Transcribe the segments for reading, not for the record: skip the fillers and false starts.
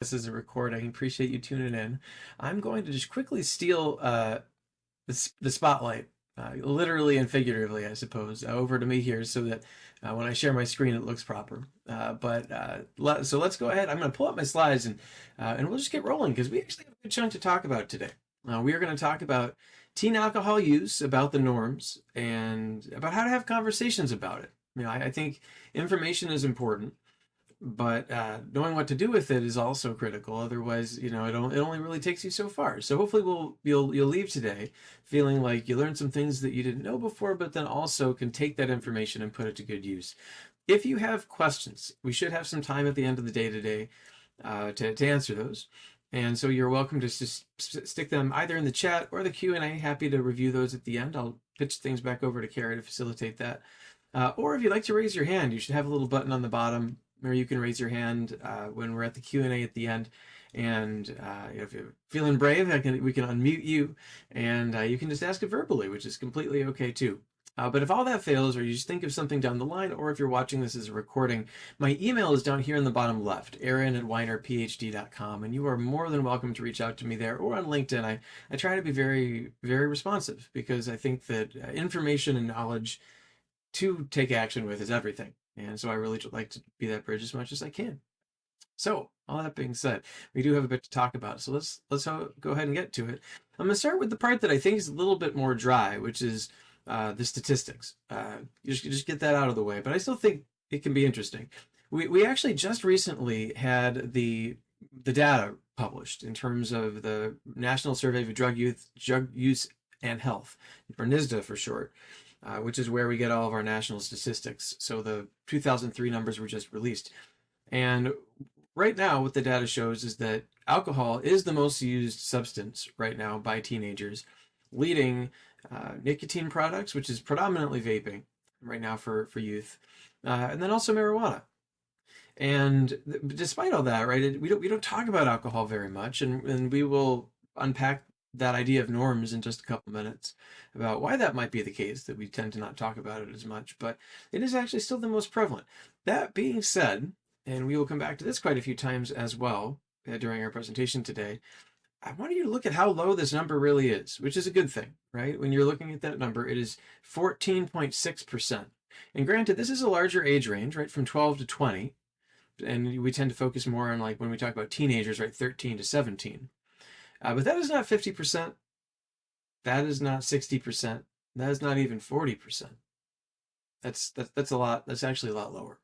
This is a recording. Appreciate you tuning in. I'm going to just quickly steal the spotlight, literally and figuratively, I suppose, over to me here so that when I share my screen, it looks proper. So let's go ahead. I'm going to pull up my slides and we'll just get rolling because we actually have a good chunk to talk about today. We are going to talk about teen alcohol use, about the norms, and about how to have conversations about it. I think information is important, but knowing what to do with it is also critical. Otherwise, it only really takes you so far. So hopefully you'll leave today feeling like you learned some things that you didn't know before, but then also can take that information and put it to good use. If you have questions, we should have some time at the end of the day today to answer those. And so you're welcome to just stick them either in the chat or the Q&A. Happy to review those at the end. I'll pitch things back over to Kara to facilitate that. Or if you'd like to raise your hand, you should have a little button on the bottom where you can raise your hand when we're at the Q&A at the end. And if you're feeling brave, we can unmute you, and you can just ask it verbally, which is completely okay too. But if all that fails, or you just think of something down the line, or if you're watching this as a recording, my email is down here in the bottom left, aaron@weinerphd.com, and you are more than welcome to reach out to me there or on LinkedIn. I try to be very, very responsive because I think that information and knowledge to take action with is everything. And so I really like to be that bridge as much as I can. So all that being said, we do have a bit to talk about. So let's go ahead and get to it. I'm going to start with the part that I think is a little bit more dry, which is the statistics. You just get that out of the way, but I still think it can be interesting. We actually just recently had the data published in terms of the National Survey of Drug Use and Health, or NISDA for short. Which is where we get all of our national statistics. So the 2003 numbers were just released. And right now, what the data shows is that alcohol is the most used substance right now by teenagers, leading nicotine products, which is predominantly vaping right now for youth, and then also marijuana. And despite all that, right, we don't talk about alcohol very much, and we will unpack that idea of norms in just a couple minutes about why that might be the case, that we tend to not talk about it as much, but it is actually still the most prevalent. That being said, and we will come back to this quite a few times as well during our presentation today, I want you to look at how low this number really is, which is a good thing, right? When you're looking at that number, it is 14.6%. And granted, this is a larger age range, right, from 12 to 20, and we tend to focus more on, like, when we talk about teenagers, right, 13 to 17. But that is not 50%. That is not 60%. That is not even 40%. That's a lot. That's actually a lot lower.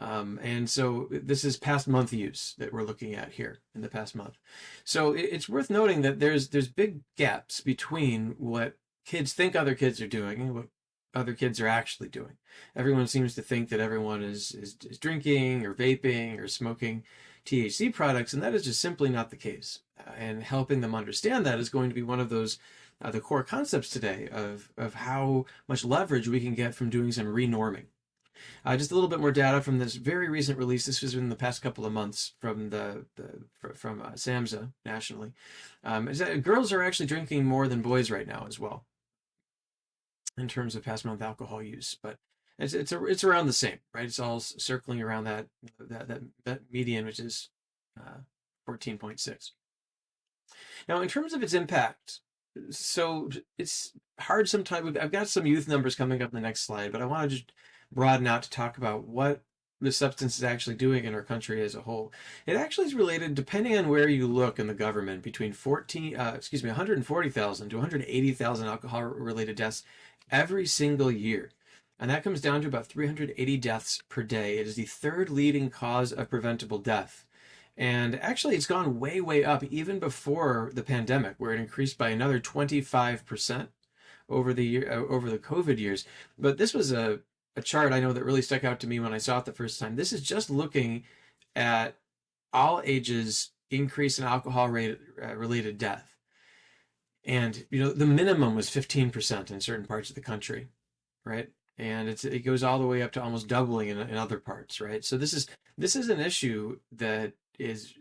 And so this is past month use that we're looking at here in the past month. So it's worth noting that there's big gaps between what kids think other kids are doing and what other kids are actually doing. Everyone seems to think that everyone is drinking or vaping or smoking THC products, and that is just simply not the case. And helping them understand that is going to be one of those the core concepts today of how much leverage we can get from doing some renorming. Just a little bit more data from this very recent release. This was in the past couple of months from from SAMHSA nationally. Is that girls are actually drinking more than boys right now as well in terms of past month alcohol use, but it's around the same, right? It's all circling around that median, which is 14.6. Now, in terms of its impact, so it's hard sometimes. I've got some youth numbers coming up in the next slide, but I want to just broaden out to talk about what the substance is actually doing in our country as a whole. It actually is related, depending on where you look in the government, between 140,000 to 180,000 alcohol-related deaths every single year. And that comes down to about 380 deaths per day. It is the third leading cause of preventable death. And actually, it's gone way, way up even before the pandemic, where it increased by another 25% over the COVID years. But this was a chart I know that really stuck out to me when I saw it the first time. This is just looking at all ages increase in alcohol related death. And, the minimum was 15% in certain parts of the country, right? And it goes all the way up to almost doubling in other parts, right? So this is an issue that is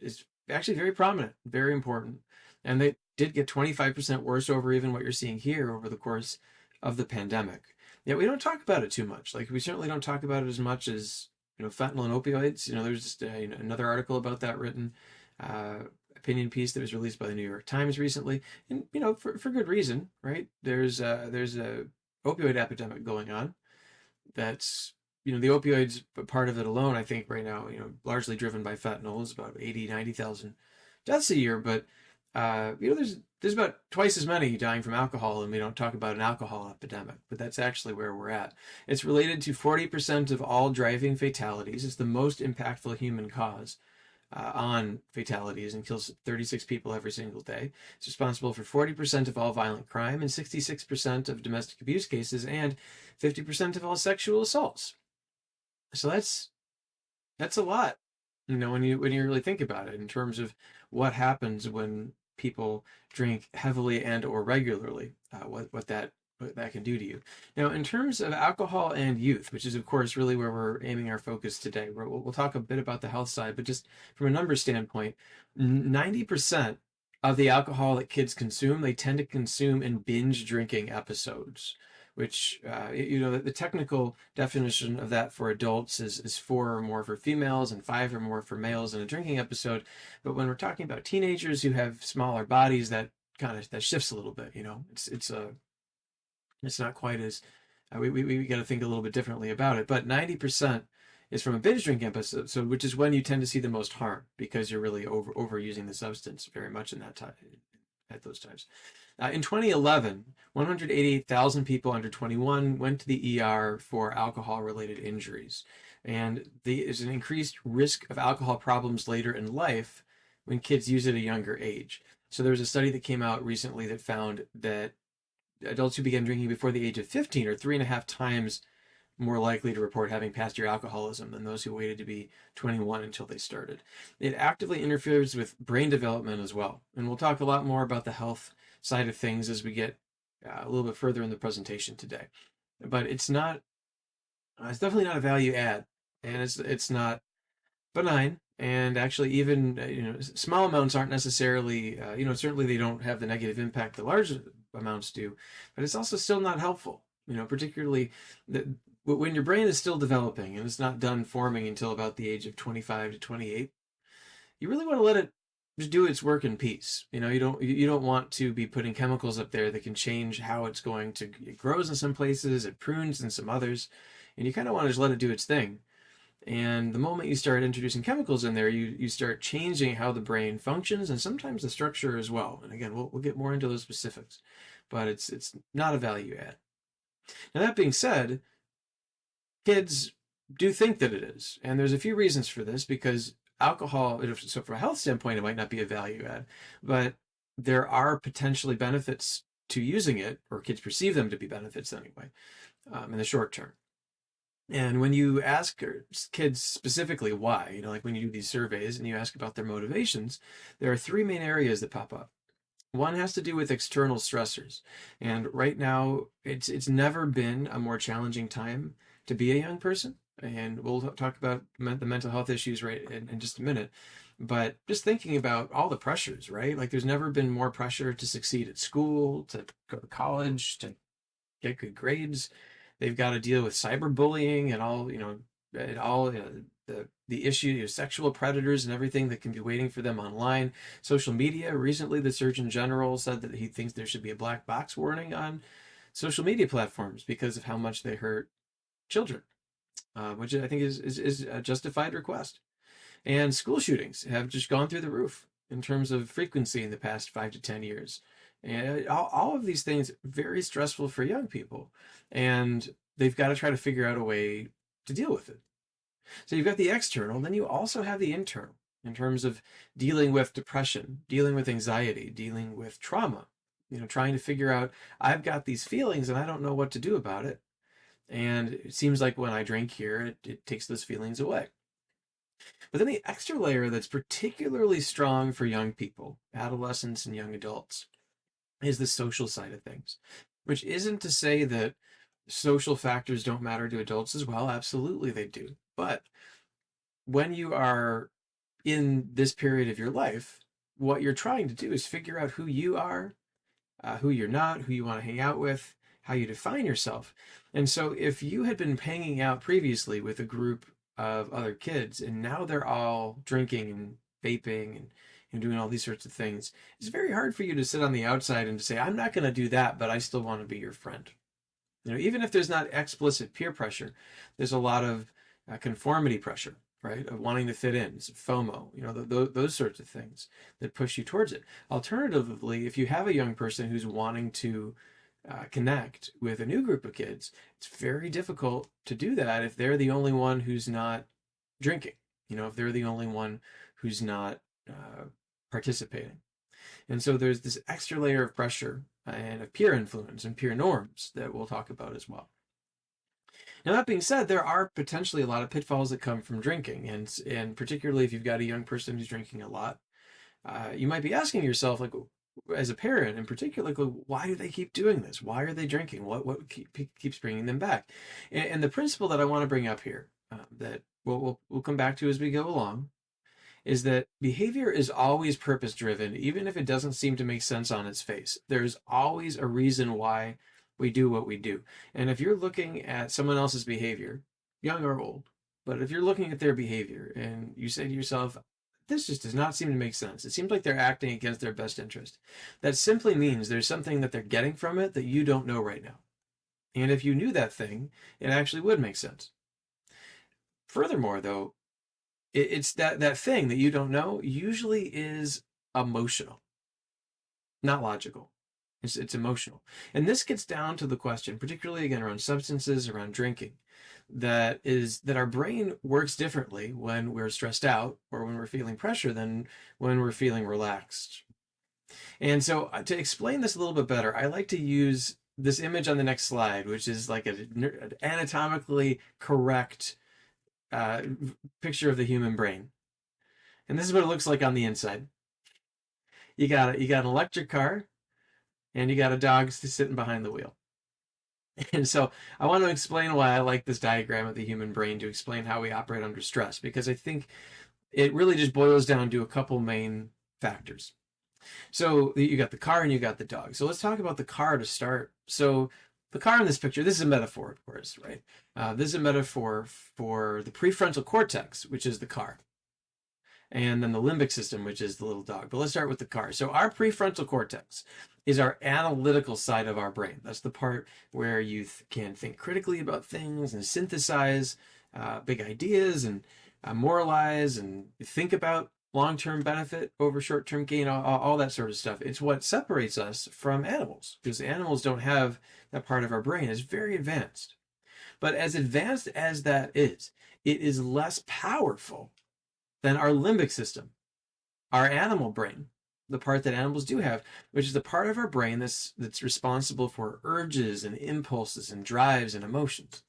actually very prominent, very important. And they did get 25% worse over even what you're seeing here over the course of the pandemic. Yet we don't talk about it too much. Like, we certainly don't talk about it as much as, fentanyl and opioids. There's just another article about that written uh, opinion piece that was released by the New York Times recently, and for good reason, right? There's a opioid epidemic going on. That's the opioids, but part of it alone, I think right now, largely driven by fentanyl, is about 80, 90,000 deaths a year. But there's about twice as many dying from alcohol, and we don't talk about an alcohol epidemic, but that's actually where we're at. It's related to 40% of all driving fatalities. It's the most impactful human cause on fatalities and kills 36 people every single day. It's responsible for 40% of all violent crime and 66% of domestic abuse cases and 50% of all sexual assaults. So that's a lot, when you really think about it in terms of what happens when people drink heavily and or regularly, what that can do to you. Now, in terms of alcohol and youth, which is of course really where we're aiming our focus today, we'll talk a bit about the health side, but just from a numbers standpoint, 90% of the alcohol that kids consume, they tend to consume in binge drinking episodes, which the technical definition of that for adults is 4 or more for females and 5 or more for males in a drinking episode. But when we're talking about teenagers who have smaller bodies, that that shifts a little bit. It's not quite as we got to think a little bit differently about it. But 90% is from a binge drinking episode, so which is when you tend to see the most harm because you're really overusing the substance very much in that time at those times. In 2011, 188,000 people under 21 went to the ER for alcohol-related injuries, and there's an increased risk of alcohol problems later in life when kids use it at a younger age. So there was a study that came out recently that found that adults who began drinking before the age of 15 are 3.5 times more likely to report having past year alcoholism than those who waited to be 21 until they started. It actively interferes with brain development as well. And we'll talk a lot more about the health side of things as we get a little bit further in the presentation today. But it's definitely not a value add, and it's not benign. And actually, even small amounts aren't necessarily certainly they don't have the negative impact that large amounts do, but it's also still not helpful. Particularly when your brain is still developing and it's not done forming until about the age of 25 to 28. You really want to let it just do its work in peace. You don't want to be putting chemicals up there that can change how it's going to. It grows in some places, it prunes in some others, and you kind of want to just let it do its thing. And the moment you start introducing chemicals in there, you start changing how the brain functions and sometimes the structure as well. And again, we'll get more into those specifics, but it's not a value add. Now, that being said, kids do think that it is. And there's a few reasons for this, because alcohol, so from a health standpoint, it might not be a value add, but there are potentially benefits to using it, or kids perceive them to be benefits anyway, in the short term. And when you ask kids specifically why, like when you do these surveys and you ask about their motivations, there are 3 main areas that pop up. One has to do with external stressors. And right now, it's never been a more challenging time to be a young person. And we'll talk about the mental health issues in just a minute. But just thinking about all the pressures, right? Like there's never been more pressure to succeed at school, to go to college, to get good grades. They've got to deal with cyberbullying and all, the issue, sexual predators and everything that can be waiting for them online. Social media. Recently, the Surgeon General said that he thinks there should be a black box warning on social media platforms because of how much they hurt children, which I think is a justified request. And school shootings have just gone through the roof in terms of frequency in the past 5 to 10 years. And all of these things very stressful for young people, and they've got to try to figure out a way to deal with it. So you've got the external, then you also have the internal in terms of dealing with depression, dealing with anxiety, dealing with trauma, trying to figure out, I've got these feelings and I don't know what to do about it. And it seems like when I drink here, it takes those feelings away. But then the extra layer that's particularly strong for young people, adolescents and young adults, is the social side of things, which isn't to say that social factors don't matter to adults as well. Absolutely they do. But when you are in this period of your life, what you're trying to do is figure out who you are, who you're not, who you want to hang out with, how you define yourself. And so if you had been hanging out previously with a group of other kids and now they're all drinking and vaping and doing all these sorts of things, it's very hard for you to sit on the outside and to say, I'm not going to do that, but I still want to be your friend. Even if there's not explicit peer pressure, there's a lot of conformity pressure, right? Of wanting to fit in, FOMO, those sorts of things that push you towards it. Alternatively, if you have a young person who's wanting to connect with a new group of kids, it's very difficult to do that if they're the only one who's not drinking, if they're the only one who's not participating. And so there's this extra layer of pressure and of peer influence and peer norms that we'll talk about as well. Now, that being said, there are potentially a lot of pitfalls that come from drinking, and particularly if you've got a young person who's drinking a lot, you might be asking yourself, like, as a parent in particular, like, why do they keep doing this? Why are they drinking? What keeps bringing them back? And the principle that I want to bring up here, that we'll come back to as we go along, is that behavior is always purpose driven, even if it doesn't seem to make sense on its face. There's always a reason why we do what we do. And if you're looking at someone else's behavior, young or old, but if you're looking at their behavior and you say to yourself, this just does not seem to make sense. It seems like they're acting against their best interest. That simply means there's something that they're getting from it that you don't know right now. And if you knew that thing, it actually would make sense. Furthermore, though, it's that thing that you don't know usually is emotional, not logical. It's emotional. And this gets down to the question, particularly again around substances, around drinking, that our brain works differently when we're stressed out or when we're feeling pressure than when we're feeling relaxed. And so to explain this a little bit better, I like to use this image on the next slide, which is like an anatomically correct picture of the human brain. And this is what it looks like on the inside. You got an electric car, and you got a dog sitting behind the wheel. And so I want to explain why I like this diagram of the human brain to explain how we operate under stress, because I think it really just boils down to a couple main factors. So you got the car and you got the dog. So let's talk about the car to start. So the car in this picture, this is a metaphor, of course, right? This is a metaphor for the prefrontal cortex, which is the car, and then the limbic system, which is the little dog. But let's start with the car. So our prefrontal cortex is our analytical side of our brain. That's the part where you can think critically about things and synthesize big ideas and moralize and think about long-term benefit over short-term gain, all that sort of stuff. It's what separates us from animals, because animals don't have that part of our brain. It's very advanced. But as advanced as that is, it is less powerful than our limbic system, our animal brain, the part that animals do have, which is the part of our brain that's responsible for urges and impulses and drives and emotions.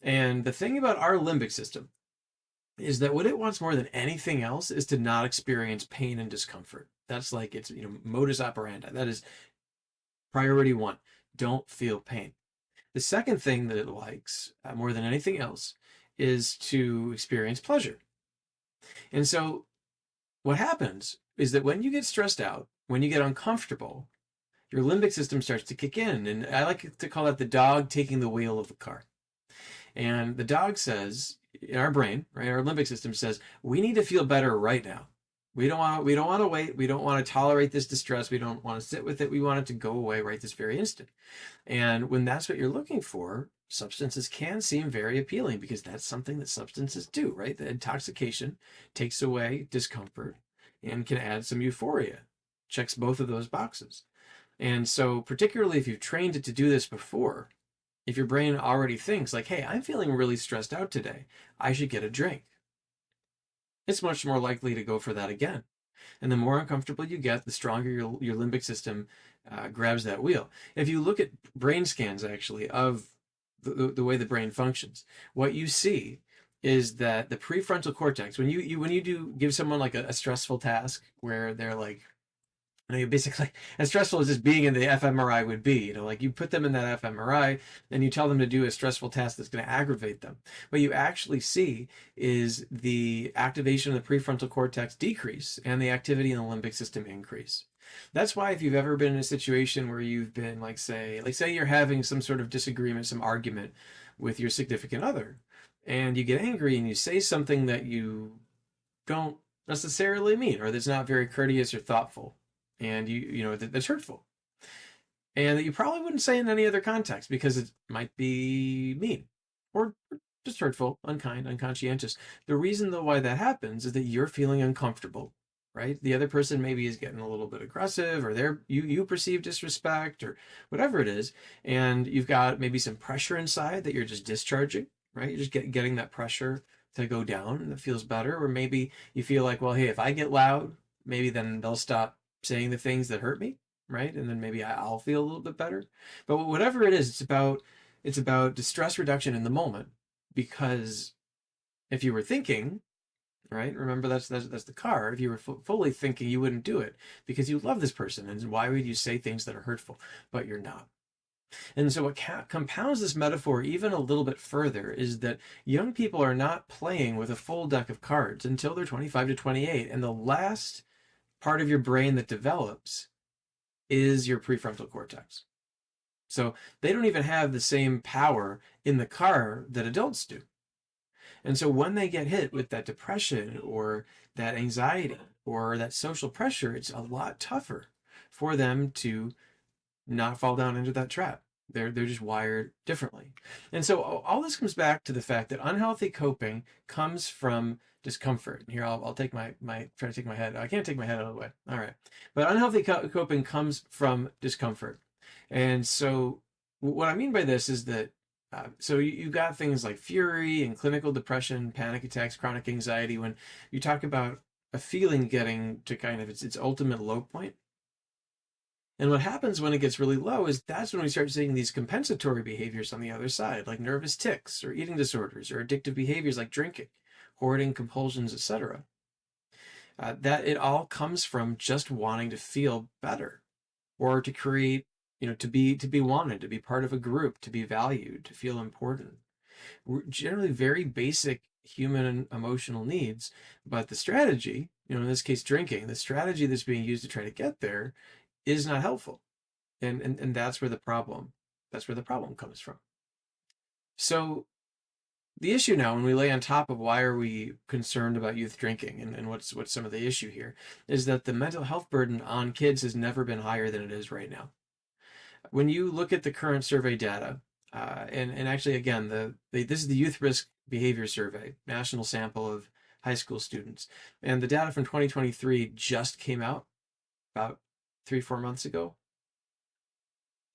And the thing about our limbic system is that what it wants more than anything else is to not experience pain and discomfort. That's like its modus operandi. That is priority one. Don't feel pain. The second thing that it likes more than anything else is to experience pleasure. And so what happens is that when you get stressed out, when you get uncomfortable, your limbic system starts to kick in. And I like to call that the dog taking the wheel of the car. And the dog says, in our brain, right, our limbic system says, we need to feel better right now. We don't want to wait. We don't want to tolerate this distress. We don't want to sit with it. We want it to go away right this very instant. And when that's what you're looking for, substances can seem very appealing, because that's something that substances do, right? The intoxication takes away discomfort and can add some euphoria. Checks both of those boxes. And so particularly if you've trained it to do this before, if your brain already thinks like, hey, I'm feeling really stressed out today, I should get a drink, it's much more likely to go for that again. And the more uncomfortable you get, the stronger your limbic system grabs that wheel. If you look at brain scans, actually, of the way the brain functions, what you see is that the prefrontal cortex, when you do give someone like a stressful task where they're like, basically, as stressful as just being in the fMRI would be, like you put them in that fMRI and you tell them to do a stressful task that's going to aggravate them. What you actually see is the activation of the prefrontal cortex decrease and the activity in the limbic system increase. That's why if you've ever been in a situation where you've been like say you're having some sort of disagreement, some argument with your significant other, and you get angry and you say something that you don't necessarily mean or that's not very courteous or thoughtful, and that's hurtful, and that you probably wouldn't say in any other context because it might be mean or just hurtful, unkind, unconscientious. The reason though why that happens is that you're feeling uncomfortable, right? The other person maybe is getting a little bit aggressive, or you perceive disrespect or whatever it is, and you've got maybe some pressure inside that you're just discharging, right? You're just getting that pressure to go down, and it feels better. Or maybe you feel like, well, hey, if I get loud, maybe then they'll stop saying the things that hurt me, right? And then maybe I'll feel a little bit better. But whatever it is, it's about distress reduction in the moment, because if you were thinking, right, remember that's the car. If you were fully thinking, you wouldn't do it because you love this person, and why would you say things that are hurtful? But you're not. And so what compounds this metaphor even a little bit further is that young people are not playing with a full deck of cards until they're 25 to 28, and the last part of your brain that develops is your prefrontal cortex. So they don't even have the same power in the car that adults do. And so when they get hit with that depression or that anxiety or that social pressure, it's a lot tougher for them to not fall down into that trap. They're just wired differently. And so all this comes back to the fact that unhealthy coping comes from discomfort. Here, I'll take my try to take my head. I can't take my head out of the way. All right. But unhealthy coping comes from discomfort. And so what I mean by this is that so you got things like fury and clinical depression, panic attacks, chronic anxiety. When you talk about a feeling getting to kind of its ultimate low point, and what happens when it gets really low is that's when we start seeing these compensatory behaviors on the other side, like nervous tics or eating disorders or addictive behaviors like drinking, hoarding, compulsions, etc. That it all comes from just wanting to feel better, or to create, to be wanted, to be part of a group, to be valued, to feel important. We're generally very basic human and emotional needs, but the strategy, in this case drinking, the strategy that's being used to try to get there is not helpful. And that's where the problem comes from. So the issue now, when we lay on top of why are we concerned about youth drinking, and what's some of the issue here, is that the mental health burden on kids has never been higher than it is right now. When you look at the current survey data, and actually again, this is the Youth Risk Behavior Survey, national sample of high school students, and the data from 2023 just came out about 3-4 months ago.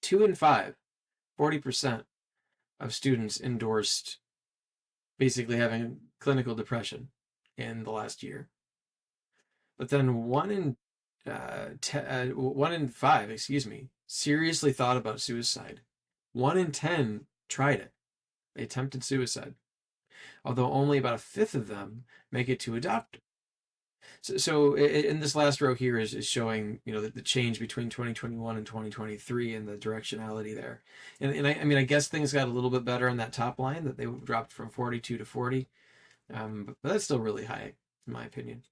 2 in 5, 40% of students endorsed basically having clinical depression in the last year. But then 1 in 5, seriously thought about suicide. 1 in 10 tried it. They attempted suicide, although only about a fifth of them make it to a doctor. So in this last row here is showing, the change between 2021 and 2023 and the directionality there. And I guess things got a little bit better on that top line, that they dropped from 42 to 40. But that's still really high, in my opinion.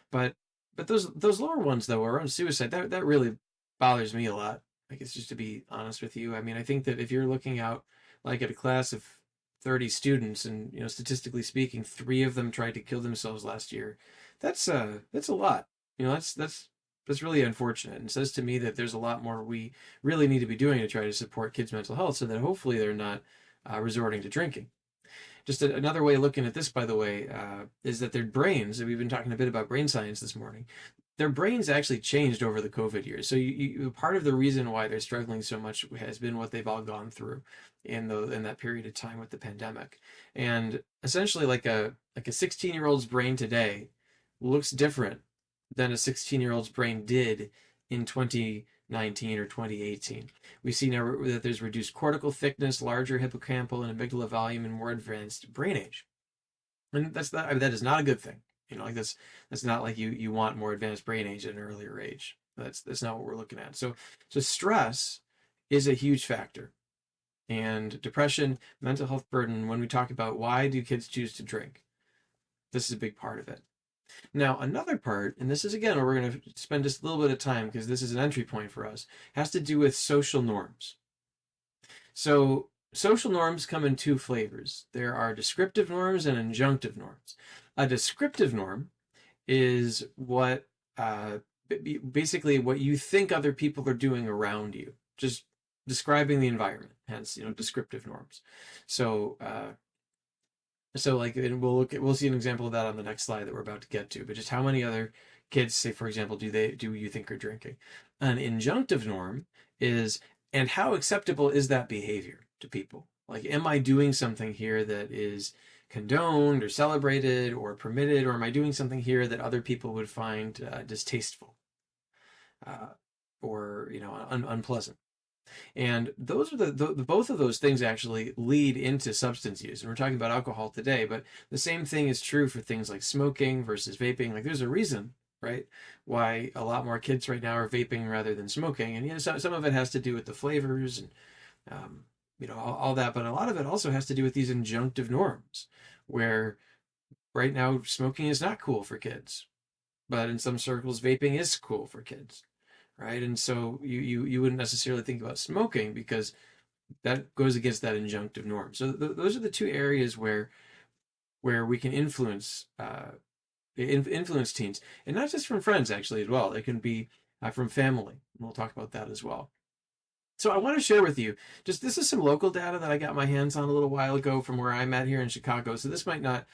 But those lower ones though, around suicide, that really bothers me a lot. I guess, just to be honest with you. I think that if you're looking out like at a class of 30 students, and statistically speaking, 3 of them tried to kill themselves last year, that's a lot. That's really unfortunate, and says to me that there's a lot more we really need to be doing to try to support kids' mental health, so that hopefully they're not resorting to drinking. Just another way of looking at this, by the way, is that their brains, and we've been talking a bit about brain science this morning, their brains actually changed over the COVID years. So part of the reason why they're struggling so much has been what they've all gone through in that period of time with the pandemic. And essentially, like a 16-year-old's brain today looks different than a 16-year-old's brain did in 2019 or 2018. We see now that there's reduced cortical thickness, larger hippocampal and amygdala volume, and more advanced brain age. And that is not a good thing. That's not like you want more advanced brain age at an earlier age. That's not what we're looking at. So stress is a huge factor. And depression, mental health burden, when we talk about why do kids choose to drink, this is a big part of it. Now, another part, and this is again where we're going to spend just a little bit of time because this is an entry point for us, has to do with social norms. So social norms come in 2 flavors. There are descriptive norms and injunctive norms. A descriptive norm is what basically what you think other people are doing around you. Just describing the environment, hence descriptive norms. So so like, and we'll see an example of that on the next slide that we're about to get to. But just how many other kids, say for example, do you think are drinking? An injunctive norm is, and how acceptable is that behavior to people? Like, am I doing something here that is condoned or celebrated or permitted, or am I doing something here that other people would find distasteful uh, or unpleasant? And those are the both of those things actually lead into substance use. And we're talking about alcohol today, but the same thing is true for things like smoking versus vaping. Like, there's a reason, right, why a lot more kids right now are vaping rather than smoking. And some of it has to do with the flavors and all that, but a lot of it also has to do with these injunctive norms, where right now smoking is not cool for kids, but in some circles vaping is cool for kids, right? And so you wouldn't necessarily think about smoking because that goes against that injunctive norm. So those are the two areas where we can influence influence teens, and not just from friends actually as well. It can be from family, and we'll talk about that as well. So I want to share with you, just this is some local data that I got my hands on a little while ago from where I'm at here in Chicago. So this might not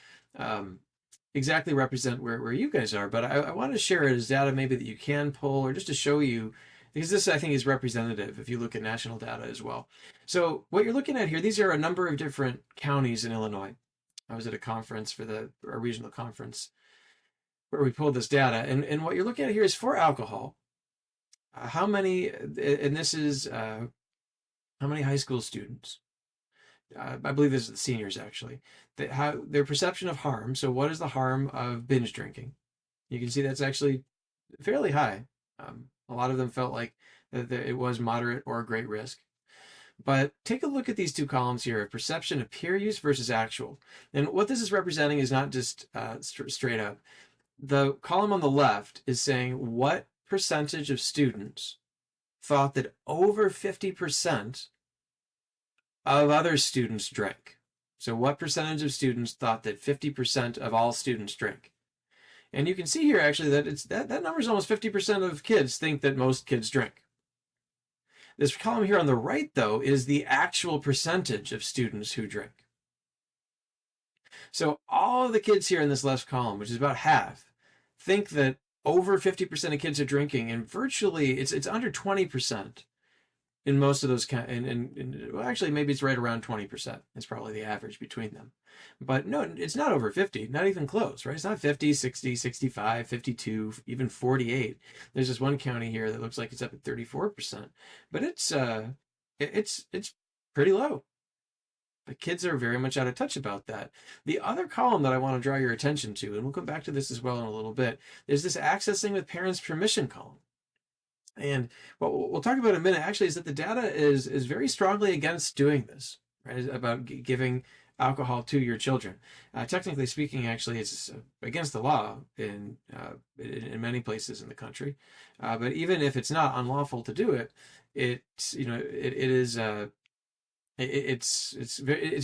exactly represent where you guys are, but I want to share it as data maybe that you can pull, or just to show you, because this I think is representative if you look at national data as well. So what you're looking at here, these are a number of different counties in Illinois. I was at a conference for a regional conference where we pulled this data, and what you're looking at here is for alcohol. How many, and this is how many high school students, I believe this is the seniors actually, that how their perception of harm. So what is the harm of binge drinking? You can see that's actually fairly high. A lot of them felt like that it was moderate or a great risk. But take a look at these two columns here of perception of peer use versus actual. And what this is representing is not just straight up. The column on the left is saying what percentage of students thought that over 50% of other students drank. So what percentage of students thought that 50% of all students drink? And you can see here actually that that number is almost 50% of kids think that most kids drink. This column here on the right, though, is the actual percentage of students who drink. So all of the kids here in this left column, which is about half, think that over 50% of kids are drinking, and virtually it's under 20% in most of those, well, actually maybe it's right around 20%. It's probably the average between them. But no, it's not over 50, not even close, right? It's not 50, 60, 65, 52, even 48. There's this one county here that looks like it's up at 34%, but it's pretty low. The kids are very much out of touch about that. The other column that I want to draw your attention to, and we'll come back to this as well in a little bit, is this accessing with parents' permission column. And what we'll talk about in a minute actually is that the data is very strongly against doing this, right? About giving alcohol to your children. Technically speaking, actually, it's against the law in many places in the country. But even if it's not unlawful to do it, it's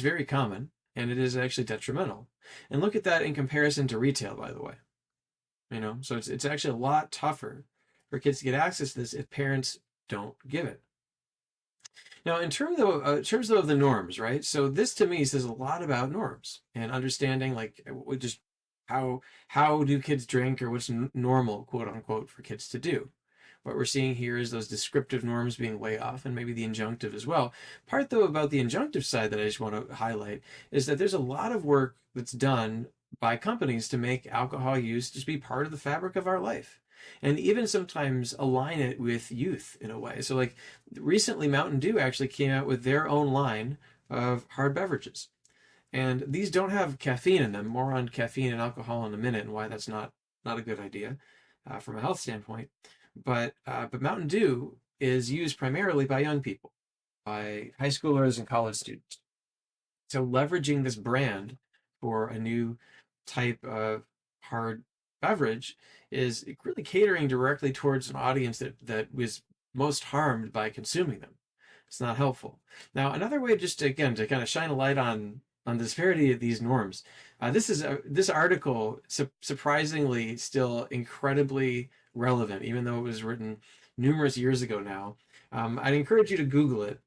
very common, and it is actually detrimental. And look at that in comparison to retail, by the way. So it's actually a lot tougher for kids to get access to this if parents don't give it. Now, in terms of the norms, right? So this to me says a lot about norms and understanding, like, just how do kids drink, or what's normal, quote unquote, for kids to do. What we're seeing here is those descriptive norms being way off, and maybe the injunctive as well. Part, though, about the injunctive side that I just want to highlight is that there's a lot of work that's done by companies to make alcohol use just be part of the fabric of our life, and even sometimes align it with youth in a way. So like recently, Mountain Dew actually came out with their own line of hard beverages. And these don't have caffeine in them. More on caffeine and alcohol in a minute, and why that's not a good idea from a health standpoint. But Mountain Dew is used primarily by young people, by high schoolers and college students. So leveraging this brand for a new type of hard beverage is really catering directly towards an audience that was most harmed by consuming them. It's not helpful. Now, another way, just to, again, to kind of shine a light on on the disparity of these norms. This article surprisingly still incredibly relevant, even though it was written numerous years ago now. I'd encourage you to Google it.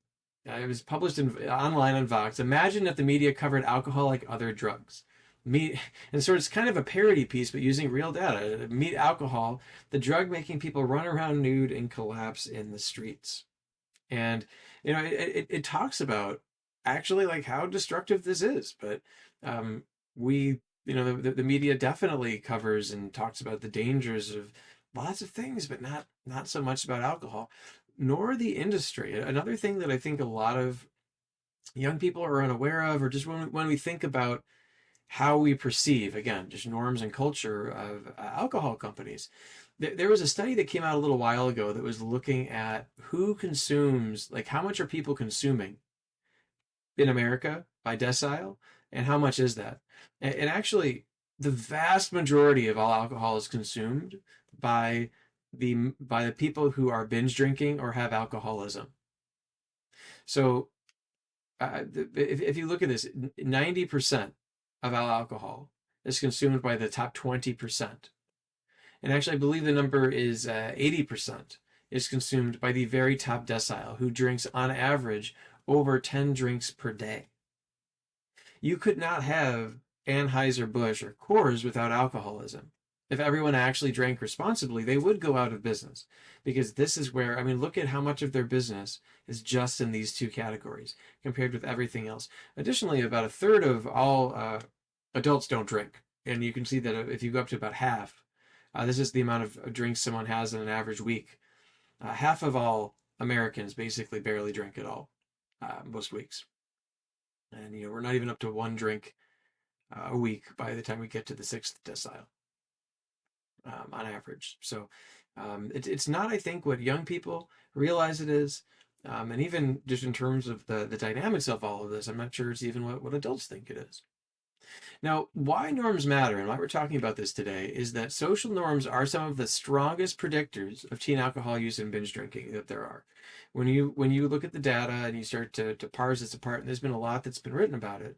It was published online on Vox. Imagine if the media covered alcohol like other drugs. Meet, and so it's kind of a parody piece, but using real data. Meet alcohol, the drug making people run around nude and collapse in the streets. And it talks about actually like how destructive this is, but we the media definitely covers and talks about the dangers of lots of things, but not so much about alcohol, nor the industry. Another thing that I think a lot of young people are unaware of, or just when we think about how we perceive, again, just norms and culture of alcohol companies. There was a study that came out a little while ago that was looking at who consumes, like how much are people consuming in America by decile, and how much is that? And actually, the vast majority of all alcohol is consumed by the people who are binge drinking or have alcoholism. So if you look at this, 90% of all alcohol is consumed by the top 20%. And actually, I believe the number is 80% is consumed by the very top decile, who drinks on average over 10 drinks per day. You could not have Anheuser-Busch or Coors without alcoholism. If everyone actually drank responsibly, they would go out of business, because this is where, I mean, look at how much of their business is just in these two categories compared with everything else. Additionally, about a third of all adults don't drink. And you can see that if you go up to about half, this is the amount of drinks someone has in an average week. Half of all Americans basically barely drink at all, most weeks. And, we're not even up to one drink a week by the time we get to the sixth decile. On average. So it's not, I think, what young people realize it is. And even just in terms of the dynamics of all of this, I'm not sure it's even what adults think it is. Now, why norms matter and why we're talking about this today is that social norms are some of the strongest predictors of teen alcohol use and binge drinking that there are. When you look at the data and you start to parse this apart, and there's been a lot that's been written about it,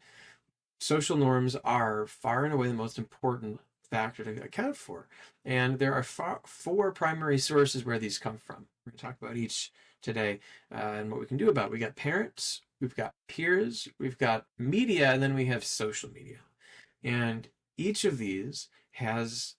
social norms are far and away the most important factor to account for. And there are four primary sources where these come from. We're going to talk about each today and what we can do about it. We got parents, we've got peers, we've got media, and then we have social media. And each of these has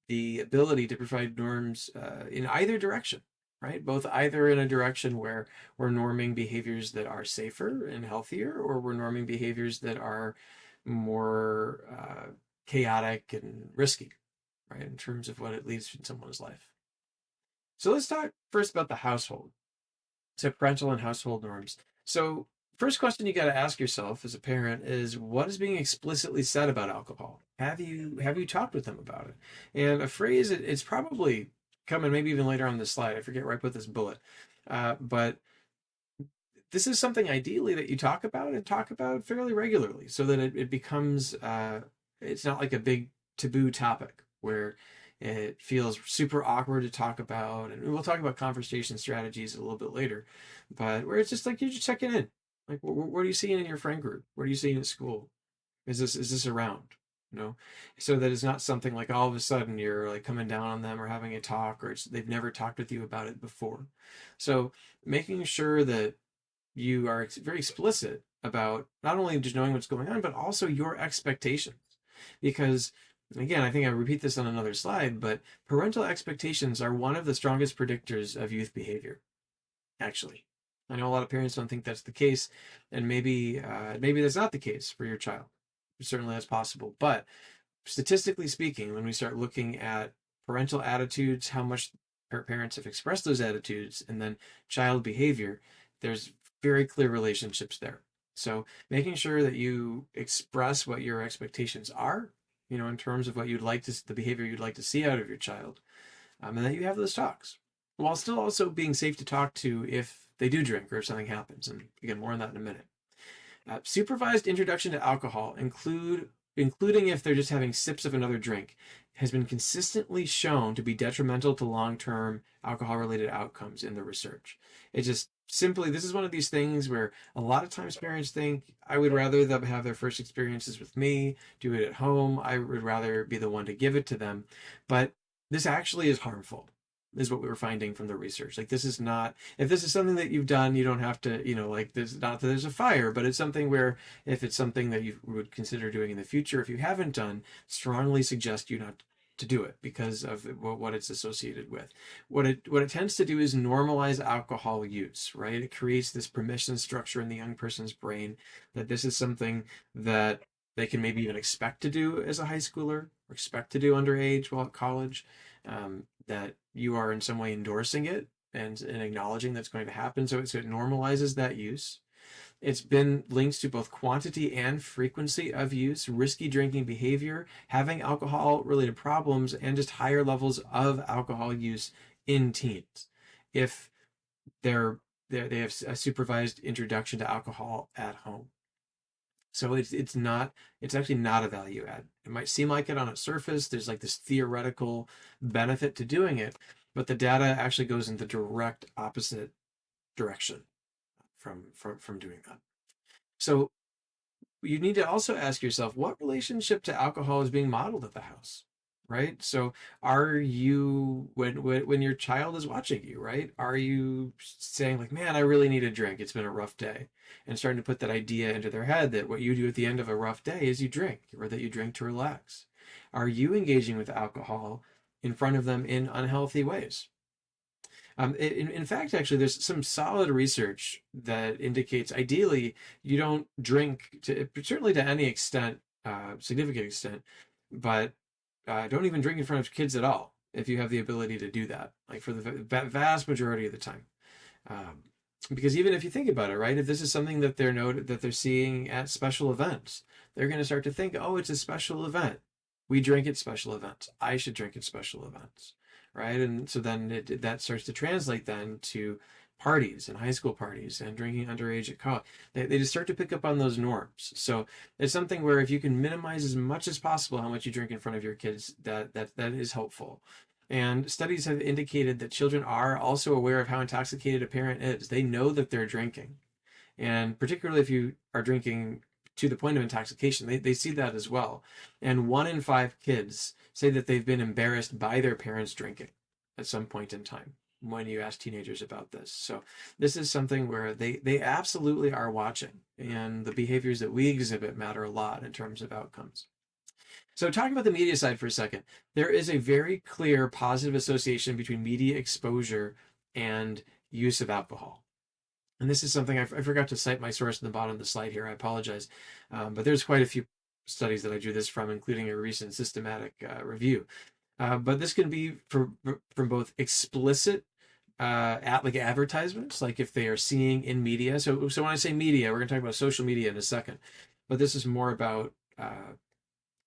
the ability to provide norms in either direction, right? Both either in a direction where we're norming behaviors that are safer and healthier, or we're norming behaviors that are more chaotic and risky, right, in terms of what it leads in someone's life. So let's talk first about the household. So parental and household norms. So first question you got to ask yourself as a parent is, what is being explicitly said about alcohol? Have you talked with them about it? And a phrase, it's probably coming maybe even later on this slide. I forget where I put this bullet. But this is something ideally that you talk about fairly regularly, so that it becomes it's not like a big taboo topic where it feels super awkward to talk about. And we'll talk about conversation strategies a little bit later, but where it's just like you're just checking in. Like, what are you seeing in your friend group? What are you seeing at school? Is this around? So that it's not something like all of a sudden you're like coming down on them or having a talk, or they've never talked with you about it before. So making sure that you are very explicit about not only just knowing what's going on, but also your expectations. Because, again, I think I repeat this on another slide, but parental expectations are one of the strongest predictors of youth behavior, actually. I know a lot of parents don't think that's the case, and maybe that's not the case for your child. Certainly that's possible. But statistically speaking, when we start looking at parental attitudes, how much parents have expressed those attitudes, and then child behavior, there's very clear relationships there. So making sure that you express what your expectations are, in terms of what the behavior you'd like to see out of your child, and that you have those talks, while still also being safe to talk to if they do drink or if something happens. And again, more on that in a minute. Supervised introduction to alcohol, including if they're just having sips of another drink, has been consistently shown to be detrimental to long-term alcohol-related outcomes in the research. It just simply, this is one of these things where a lot of times parents think, I would rather them have their first experiences with me, do it at home. I would rather be the one to give it to them. But this actually is harmful, is what we were finding from the research. Like, this is not, if this is something that you've done, you don't have to, like, this, not that there's a fire, but it's something where if it's something that you would consider doing in the future, if you haven't done, strongly suggest you not to do it because of what it's associated with. What it tends to do is normalize alcohol use, right? It creates this permission structure in the young person's brain that this is something that they can maybe even expect to do as a high schooler or expect to do underage while at college. That you are in some way endorsing it and acknowledging that's going to happen. So it normalizes that use. It's been linked to both quantity and frequency of use, risky drinking behavior, having alcohol related problems, and just higher levels of alcohol use in teens. If they have a supervised introduction to alcohol at home. So it's actually not a value add. It might seem like it on its surface. There's like this theoretical benefit to doing it, but the data actually goes in the direct opposite direction from doing that. So you need to also ask yourself, what relationship to alcohol is being modeled at the house, right? So are you, when your child is watching you, right? Are you saying like, man, I really need a drink. It's been a rough day. And starting to put that idea into their head that what you do at the end of a rough day is you drink, or that you drink to relax. Are you engaging with alcohol in front of them in unhealthy ways? In fact, actually, there's some solid research that indicates ideally you don't drink to certainly to any extent, significant extent, but don't even drink in front of kids at all if you have the ability to do that, like for the vast majority of the time. Um, because even if you think about it, right, if this is something that they're seeing at special events, they're going to start to think, oh, it's a special event. We drink at special events. I should drink at special events, right? And so then that starts to translate then to parties and high school parties and drinking underage at college. They just start to pick up on those norms. So it's something where if you can minimize as much as possible how much you drink in front of your kids, that is helpful. And studies have indicated that children are also aware of how intoxicated a parent is. They know that they're drinking. And particularly if you are drinking to the point of intoxication, they see that as well. And 1 in 5 kids say that they've been embarrassed by their parents drinking at some point in time when you ask teenagers about this. So this is something where they absolutely are watching, and the behaviors that we exhibit matter a lot in terms of outcomes. So talking about the media side for a second, there is a very clear positive association between media exposure and use of alcohol. And this is something I forgot to cite my source in the bottom of the slide here. I apologize. But there's quite a few studies that I drew this from, including a recent systematic review. But this can be from both explicit like advertisements, like if they are seeing in media. So when I say media, we're going to talk about social media in a second. But this is more about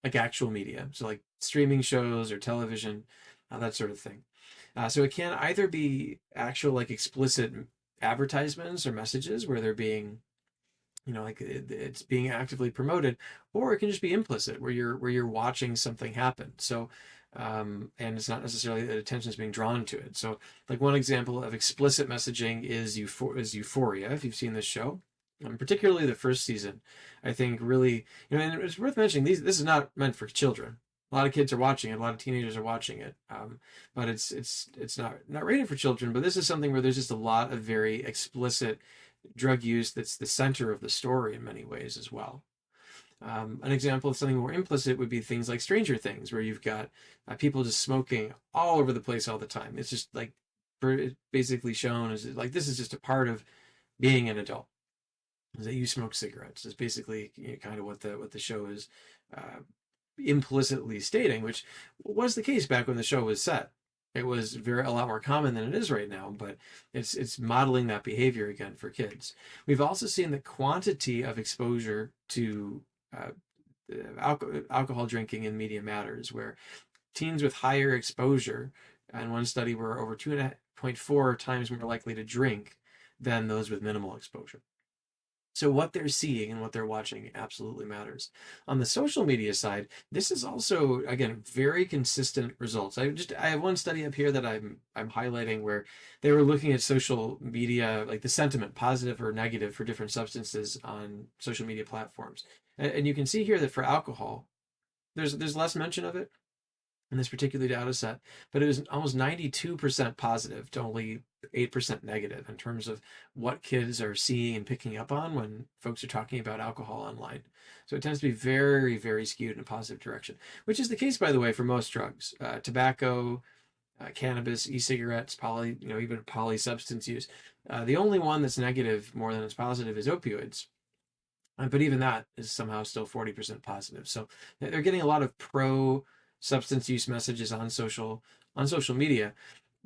like actual media. So like streaming shows or television, that sort of thing. So it can either be actual like explicit advertisements or messages where they're being, like it's being actively promoted, or it can just be implicit where you're watching something happen. So and it's not necessarily that attention is being drawn to it. So like one example of explicit messaging is Euphoria, if you've seen this show. Particularly the first season, I think really, and it's worth mentioning this is not meant for children. A lot of kids are watching it. A lot of teenagers are watching it, but it's not rated for children. But this is something where there's just a lot of very explicit drug use that's the center of the story in many ways as well. An example of something more implicit would be things like Stranger Things, where you've got people just smoking all over the place all the time. It's just like basically shown as like this is just a part of being an adult. Is that you smoke cigarettes? Is basically kind of what the show is implicitly stating, which was the case back when the show was set. It was a lot more common than it is right now, but it's modeling that behavior again for kids. We've also seen the quantity of exposure to alcohol drinking in media matters, where teens with higher exposure, in one study, were over 2.4 times more likely to drink than those with minimal exposure. So what they're seeing and what they're watching absolutely matters. On the social media side, this is also, again, very consistent results. I have one study up here that I'm highlighting where they were looking at social media, like the sentiment, positive or negative for different substances on social media platforms. And you can see here that for alcohol, there's less mention of it in this particular data set, but it was almost 92% positive to only 8% negative in terms of what kids are seeing and picking up on when folks are talking about alcohol online. So it tends to be very, very skewed in a positive direction, which is the case, by the way, for most drugs, tobacco, cannabis, e-cigarettes, even poly substance use. The only one that's negative more than it's positive is opioids. But even that is somehow still 40% positive. So they're getting a lot of pro substance use messages on social media.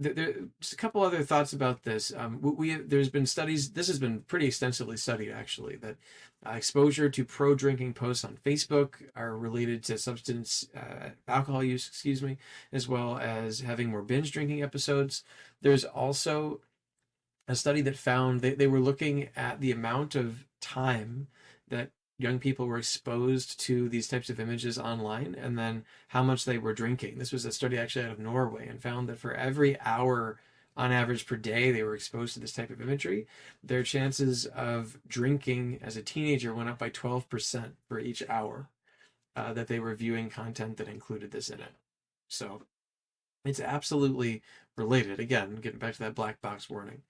Just a couple other thoughts about this. There's been studies. This has been pretty extensively studied, actually, that exposure to pro drinking posts on Facebook are related to alcohol use, excuse me, as well as having more binge drinking episodes. There's also a study that found they were looking at the amount of time that young people were exposed to these types of images online and then how much they were drinking. This was a study actually out of Norway and found that for every hour on average per day they were exposed to this type of imagery, their chances of drinking as a teenager went up by 12% for each hour that they were viewing content that included this in it. So it's absolutely related. Again, getting back to that black box warning.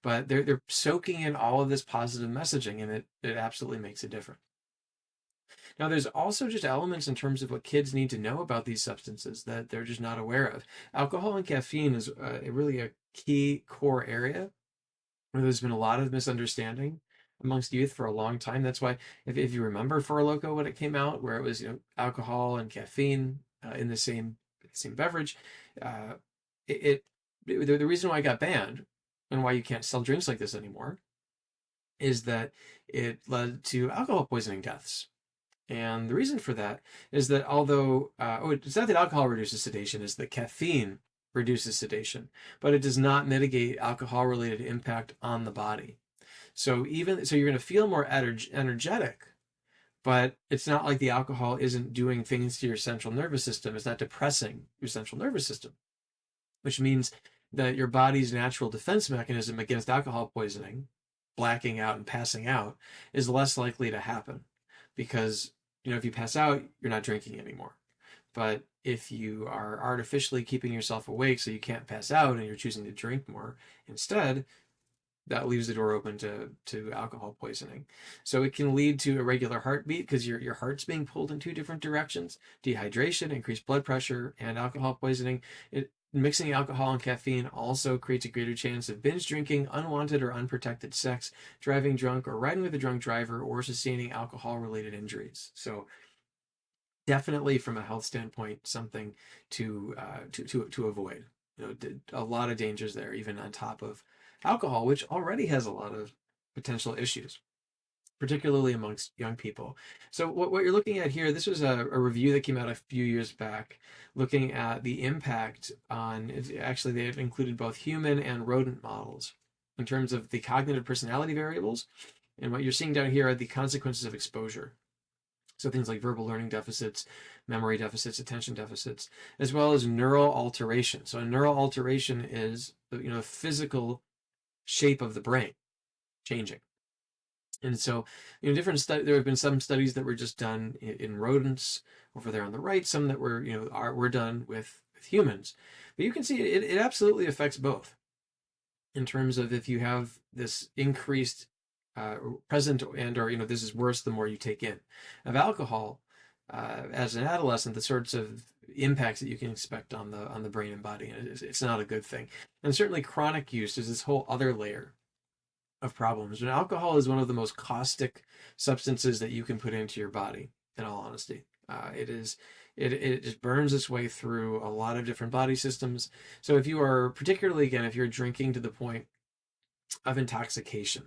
But they're soaking in all of this positive messaging, and it absolutely makes a difference. Now, there's also just elements in terms of what kids need to know about these substances that they're just not aware of. Alcohol and caffeine is really a key core area where there's been a lot of misunderstanding amongst youth for a long time. That's why, if you remember Four Loko when it came out, where it was alcohol and caffeine in the same beverage, uh, the reason why it got banned and why you can't sell drinks like this anymore is that it led to alcohol poisoning deaths. And the reason for that is that although, it's not that alcohol reduces sedation, it's that caffeine reduces sedation, but it does not mitigate alcohol related impact on the body. So you're going to feel more energetic, but it's not like the alcohol isn't doing things to your central nervous system. It's not depressing your central nervous system, which means that your body's natural defense mechanism against alcohol poisoning, blacking out and passing out, is less likely to happen because if you pass out, you're not drinking anymore. But if you are artificially keeping yourself awake so you can't pass out and you're choosing to drink more instead, that leaves the door open to alcohol poisoning. So it can lead to irregular heartbeat because your heart's being pulled in two different directions, dehydration, increased blood pressure, and alcohol poisoning. Mixing alcohol and caffeine also creates a greater chance of binge drinking, unwanted or unprotected sex, driving drunk or riding with a drunk driver, or sustaining alcohol-related injuries. So definitely, from a health standpoint, something to avoid. A lot of dangers there, even on top of alcohol, which already has a lot of potential issues, particularly amongst young people. So what you're looking at here, this was a review that came out a few years back looking at the impact on, actually they have included both human and rodent models in terms of the cognitive personality variables. And what you're seeing down here are the consequences of exposure. So things like verbal learning deficits, memory deficits, attention deficits, as well as neural alteration. So a neural alteration is the physical shape of the brain changing. And so, there have been some studies that were just done in rodents over there on the right, some that were done with humans. But you can see it absolutely affects both in terms of if you have this increased present or this is worse the more you take in of alcohol as an adolescent, the sorts of impacts that you can expect on the brain and body, and it's not a good thing. And certainly chronic use is this whole other layer of problems. And alcohol is one of the most caustic substances that you can put into your body, in all honesty. It just burns its way through a lot of different body systems. So if you are, particularly again, if you're drinking to the point of intoxication,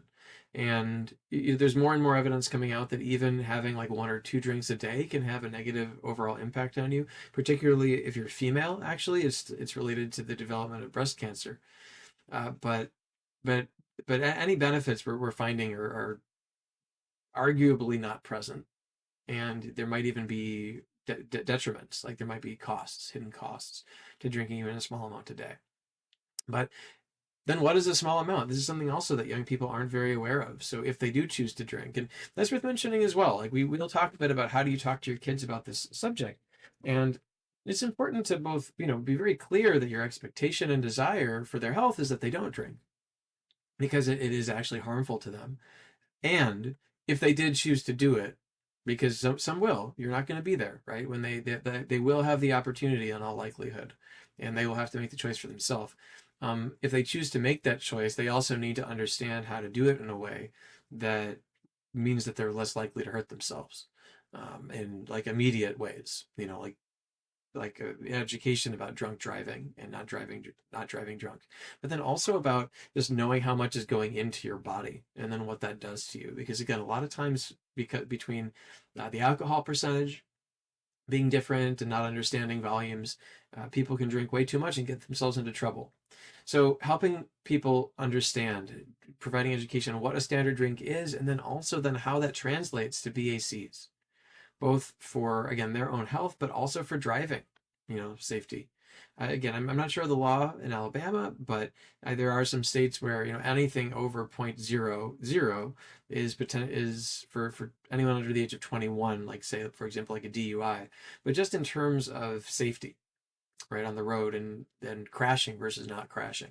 and there's more and more evidence coming out that even having like one or two drinks a day can have a negative overall impact on you, particularly if you're female. Actually, it's related to the development of breast cancer. But any benefits we're finding are arguably not present, and there might even be detriments, like there might be costs, hidden costs to drinking even a small amount a day. But then what is a small amount? This is something also that young people aren't very aware of. So if they do choose to drink, and that's worth mentioning as well, like we'll talk a bit about how do you talk to your kids about this subject. And it's important to both, be very clear that your expectation and desire for their health is that they don't drink, because it is actually harmful to them. And if they did choose to do it, because some will, you're not going to be there, right? When they will have the opportunity in all likelihood, and they will have to make the choice for themselves. If they choose to make that choice, they also need to understand how to do it in a way that means that they're less likely to hurt themselves, in like immediate ways, like education about drunk driving and not driving drunk, but then also about just knowing how much is going into your body and then what that does to you. Because again, a lot of times, because between the alcohol percentage being different and not understanding volumes, people can drink way too much and get themselves into trouble. So helping people understand, providing education on what a standard drink is, and then also then how that translates to BACs, both for, again, their own health, but also for driving, safety. Again, I'm not sure of the law in Alabama, but there are some states where, anything over 0.00 is for anyone under the age of 21, like say, for example, like a DUI, but just in terms of safety, right, on the road and crashing versus not crashing.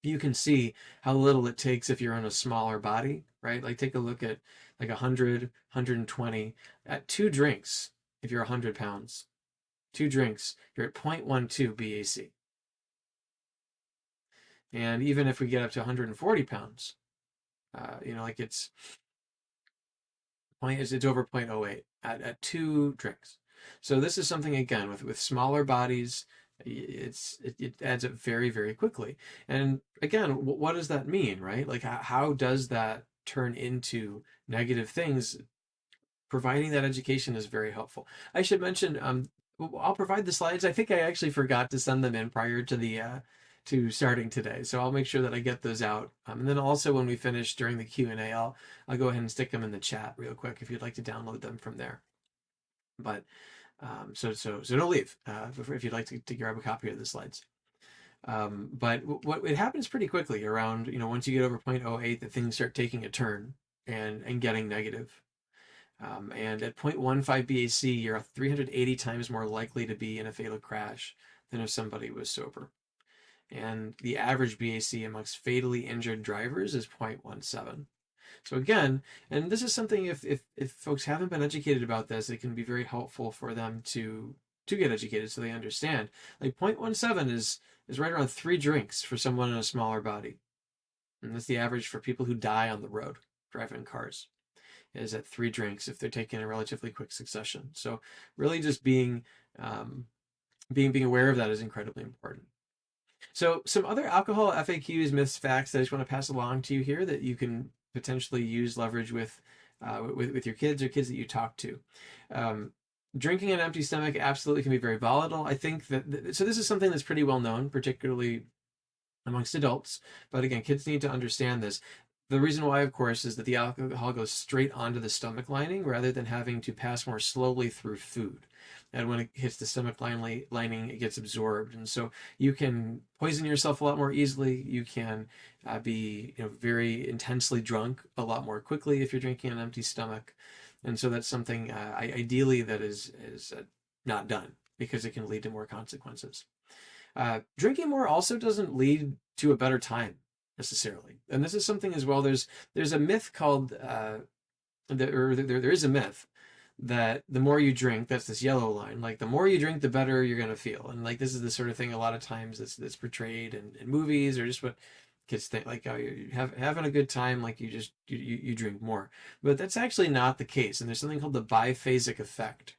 You can see how little it takes if you're in a smaller body, right? Like take a look at like 100, 120 at 2 drinks. If you're 100 pounds, 2 drinks, you're at 0.12 BAC. And even if we get up to 140 pounds, like it's over 0.08 at 2 drinks. So this is something, again, with smaller bodies, it adds up very, very quickly. And again, what does that mean, right? Like how does that turn into negative things? Providing that education is very helpful. I should mention, I'll provide the slides. I think I actually forgot to send them in prior to the to starting today, so I'll make sure that I get those out. And then also when we finish during the Q&A, I'll go ahead and stick them in the chat real quick if you'd like to download them from there. But so don't leave if you'd like to grab a copy of the slides. But what it happens pretty quickly around, once you get over 0.08, that things start taking a turn and getting negative. And at 0.15 BAC, you're 380 times more likely to be in a fatal crash than if somebody was sober. And the average BAC amongst fatally injured drivers is 0.17. So again, and this is something, if folks haven't been educated about this, it can be very helpful for them to get educated so they understand. Like 0.17 is right around 3 drinks for someone in a smaller body. And that's the average for people who die on the road driving cars, is at 3 drinks if they're taking a relatively quick succession. So really just being aware of that is incredibly important. So some other alcohol FAQs, myths, facts that I just want to pass along to you here that you can potentially leverage with your kids or kids that you talk to. Drinking an empty stomach absolutely can be very volatile. I think so this is something that's pretty well known, particularly amongst adults. But again, kids need to understand this. The reason why, of course, is that the alcohol goes straight onto the stomach lining rather than having to pass more slowly through food. And when it hits the stomach lining, it gets absorbed. And so you can poison yourself a lot more easily. You can be very intensely drunk a lot more quickly if you're drinking an empty stomach. And so that's something ideally that is not done, because it can lead to more consequences. Drinking more also doesn't lead to a better time necessarily. And this is something as well. There's a myth called there is a myth that the more you drink, that's this yellow line, like the more you drink, the better you're going to feel. And like this is the sort of thing a lot of times that's portrayed in movies, or just what kids think, like, oh, you're having a good time, like you drink more. But that's actually not the case. And there's something called the biphasic effect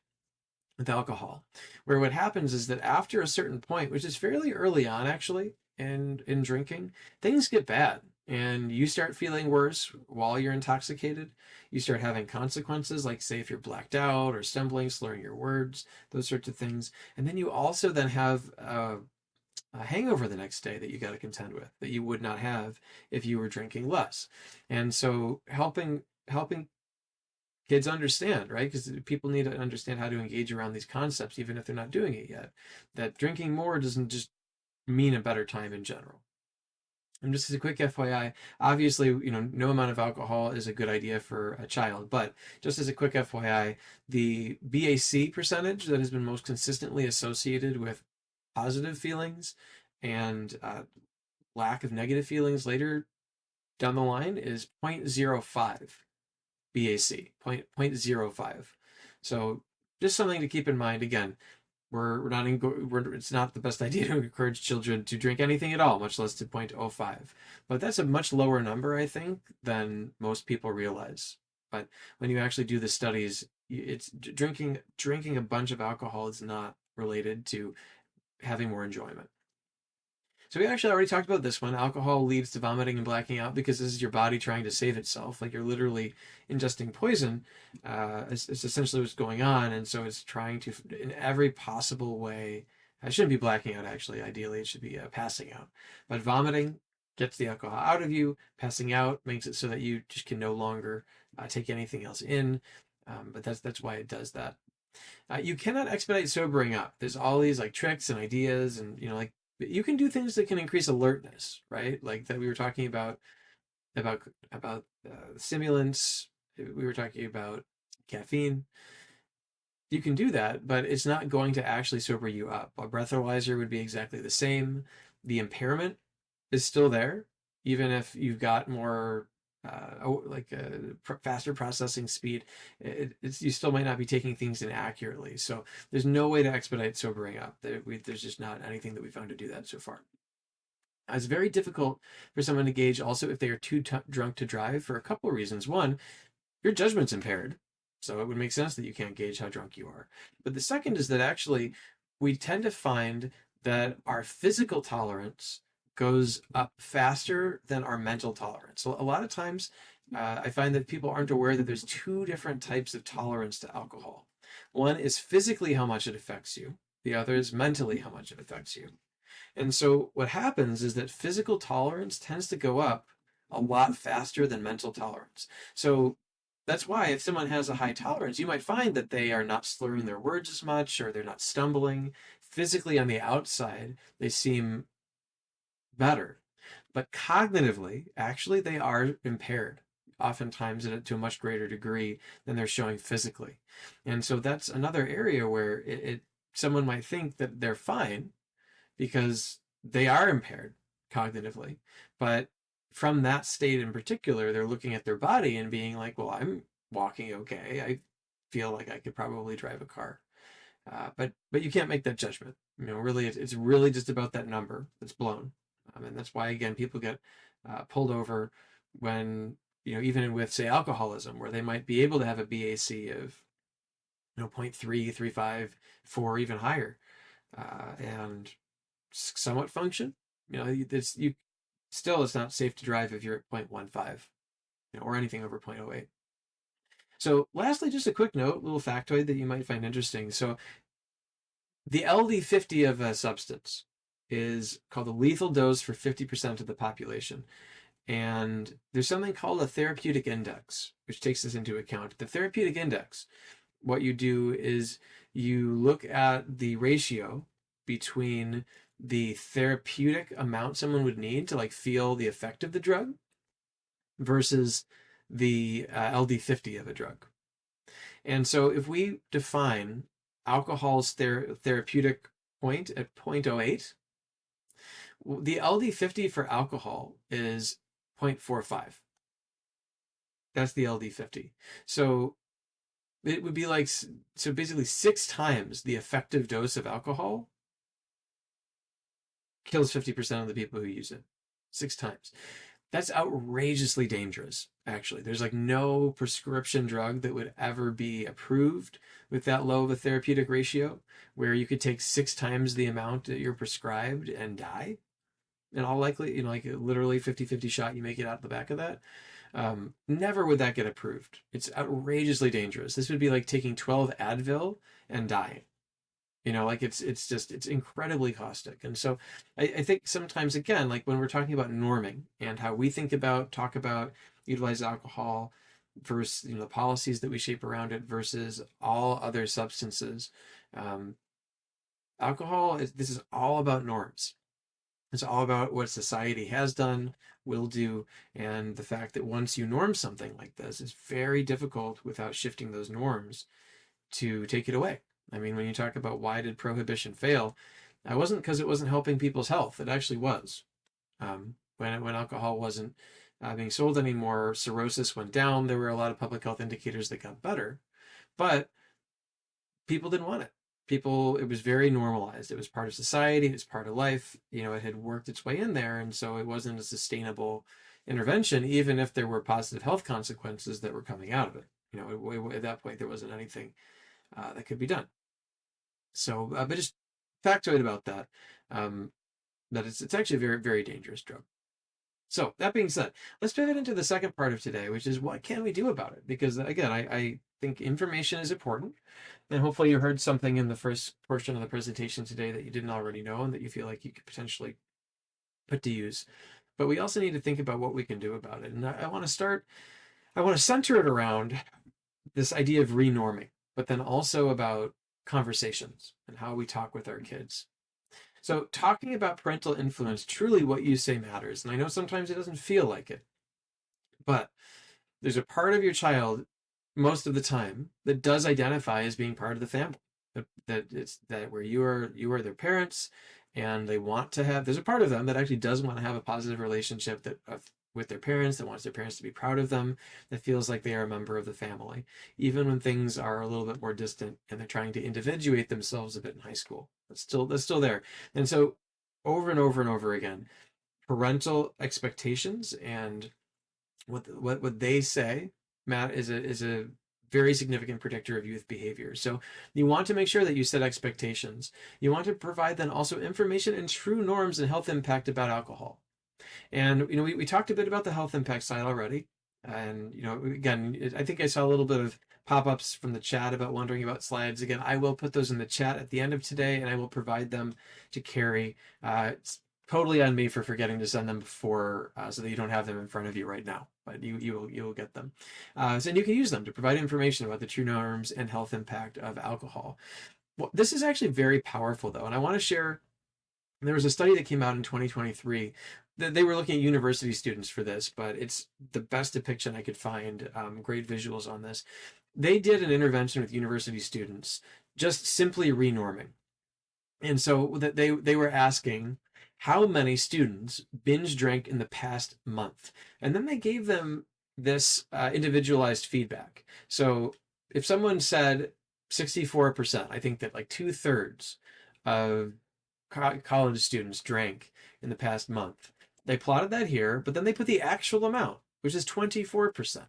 with alcohol, where what happens is that after a certain point, which is fairly early on actually, and in drinking, things get bad and you start feeling worse while you're intoxicated. You start having consequences, like say if you're blacked out or stumbling, slurring your words, those sorts of things. And then you also then have a hangover the next day that you got to contend with, that you would not have if you were drinking less. And so helping kids understand, right? Because people need to understand how to engage around these concepts, even if they're not doing it yet. That drinking more doesn't just mean a better time in general. And just as a quick FYI, obviously, no amount of alcohol is a good idea for a child, but just as a quick FYI, the BAC percentage that has been most consistently associated with positive feelings and lack of negative feelings later down the line is 0.05 BAC, 0.05. So just something to keep in mind. Again, it's not the best idea to encourage children to drink anything at all, much less to 0.05. But that's a much lower number, I think, than most people realize. But when you actually do the studies, it's drinking a bunch of alcohol is not related to having more enjoyment. So we actually already talked about this one. Alcohol leads to vomiting and blacking out because this is your body trying to save itself. Like you're literally ingesting poison. It's essentially what's going on. And so it's trying to, in every possible way, I shouldn't be blacking out actually. Ideally, it should be passing out. But vomiting gets the alcohol out of you. Passing out makes it so that you just can no longer take anything else in. But that's why it does that. You cannot expedite sobering up. There's all these like tricks and ideas and, like, you can do things that can increase alertness, right? Like that we were talking about stimulants. We were talking about caffeine. You can do that, but it's not going to actually sober you up. A breathalyzer would be exactly the same. The impairment is still there, even if you've got more faster processing speed. You still might not be taking things in accurately. So there's no way to expedite sobering up. There's just not anything that we found to do that so far. It's very difficult for someone to gauge also if they are too drunk to drive for a couple of reasons. One, your judgment's impaired. So it would make sense that you can't gauge how drunk you are. But the second is that actually we tend to find that our physical tolerance goes up faster than our mental tolerance. So a lot of times I find that people aren't aware that there's two different types of tolerance to alcohol. One is physically how much it affects you. The other is mentally how much it affects you. And so what happens is that physical tolerance tends to go up a lot faster than mental tolerance. So that's why if someone has a high tolerance, you might find that they are not slurring their words as much or they're not stumbling. Physically on the outside, they seem better. But cognitively, actually, they are impaired, oftentimes to a much greater degree than they're showing physically. And so that's another area where someone might think that they're fine because they are impaired cognitively. But from that state in particular, they're looking at their body and being like, well, I'm walking okay. I feel like I could probably drive a car. But you can't make that judgment. Really, it's really just about that number that's blown. And that's why, again, people get pulled over when, even with, say, alcoholism, where they might be able to have a BAC of, 0.3, 3.5, 4, even higher, and somewhat function. It's not safe to drive if you're at 0.15, or anything over 0.08. So lastly, just a quick note, little factoid that you might find interesting. So the LD50 of a substance is called the lethal dose for 50% of the population. And there's something called a therapeutic index, which takes this into account. The therapeutic index, what you do is you look at the ratio between the therapeutic amount someone would need to feel the effect of the drug versus the LD50 of a drug. And so if we define alcohol's therapeutic point at 0.08, the LD50 for alcohol is 0.45. That's the LD50. So it would be basically 6 times the effective dose of alcohol kills 50% of the people who use it. 6 times. That's outrageously dangerous, actually. There's no prescription drug that would ever be approved with that low of a therapeutic ratio, where you could take 6 times the amount that you're prescribed and die. In all likely, literally 50-50 shot, you make it out the back of that. Never would that get approved. It's outrageously dangerous. This would be like taking 12 Advil and dying. It's incredibly caustic. And so I think sometimes, again, when we're talking about norming and how we talk about, utilize alcohol, versus the policies that we shape around it versus all other substances. Um, this is all about norms. It's all about what society has done, will do, and the fact that once you norm something like this, it's very difficult without shifting those norms to take it away. I mean, when you talk about why did prohibition fail, it wasn't because it wasn't helping people's health. It actually was. When alcohol wasn't being sold anymore, cirrhosis went down. There were a lot of public health indicators that got better, but people didn't want it. It was very normalized. It was part of society. It was part of life. It had worked its way in there, and so it wasn't a sustainable intervention, even if there were positive health consequences that were coming out of it. At that point, there wasn't anything that could be done. So, but just factoid about that, that it's actually a very, very dangerous drug. So that being said, let's pivot into the second part of today, which is what can we do about it? Because again, I think information is important, and hopefully you heard something in the first portion of the presentation today that you didn't already know and that you feel like you could potentially put to use. But we also need to think about what we can do about it. And I want to center it around this idea of renorming, but then also about conversations and how we talk with our kids. So talking about parental influence, truly what you say matters. And I know sometimes it doesn't feel like it, but there's a part of your child most of the time that does identify as being part of the family. That where you are their parents, and there's a part of them that actually does want to have a positive relationship with their parents, that wants their parents to be proud of them, that feels like they are a member of the family, even when things are a little bit more distant and they're trying to individuate themselves a bit in high school. That's still there. And so over and over and over again, parental expectations and what they say, Matt, is a very significant predictor of youth behavior. So you want to make sure that you set expectations. You want to provide then also information and true norms and health impact about alcohol. And we talked a bit about the health impact side already. And again, I think I saw a little bit of pop-ups from the chat about wondering about slides. Again, I will put those in the chat at the end of today, and I will provide them to Carrie. It's totally on me for forgetting to send them before, so that you don't have them in front of you right now, but you will get them. And you can use them to provide information about the true norms and health impact of alcohol. Well, this is actually very powerful, though, and I want to share. There was a study that came out in 2023 that they were looking at university students for this, but it's the best depiction I could find. Great visuals on this. They did an intervention with university students, just simply renorming. And so that they were asking how many students binge drank in the past month. And then they gave them this individualized feedback. So if someone said 64%, I think that like 2/3 of college students drank in the past month. They plotted that here, but then they put the actual amount, which is 24%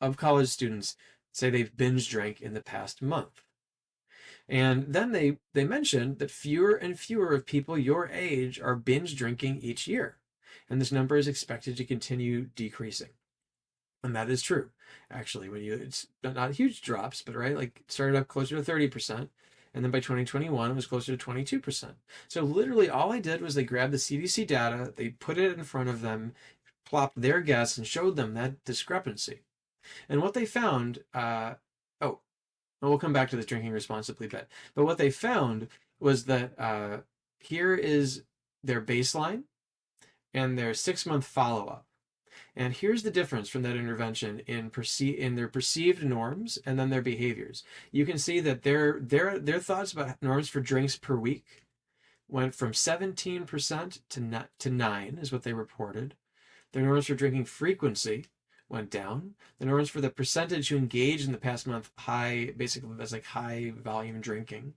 of college students say they've binge drank in the past month. And then they mentioned that fewer and fewer of people your age are binge drinking each year. And this number is expected to continue decreasing. And that is true. Actually, it's not huge drops, but right, like it started up closer to 30%. And then by 2021, it was closer to 22%. So literally all I did was they grabbed the CDC data, they put it in front of them, plopped their guess, and showed them that discrepancy. And what they found, we'll come back to this drinking responsibly bit, but what they found was that here is their baseline and their 6-month follow-up. And here's the difference from that intervention in their perceived norms and then their behaviors. You can see that their thoughts about norms for drinks per week went from 17% to 9 is what they reported. Their norms for drinking frequency went down. The norms for the percentage who engaged in the past month basically that's like high volume drinking.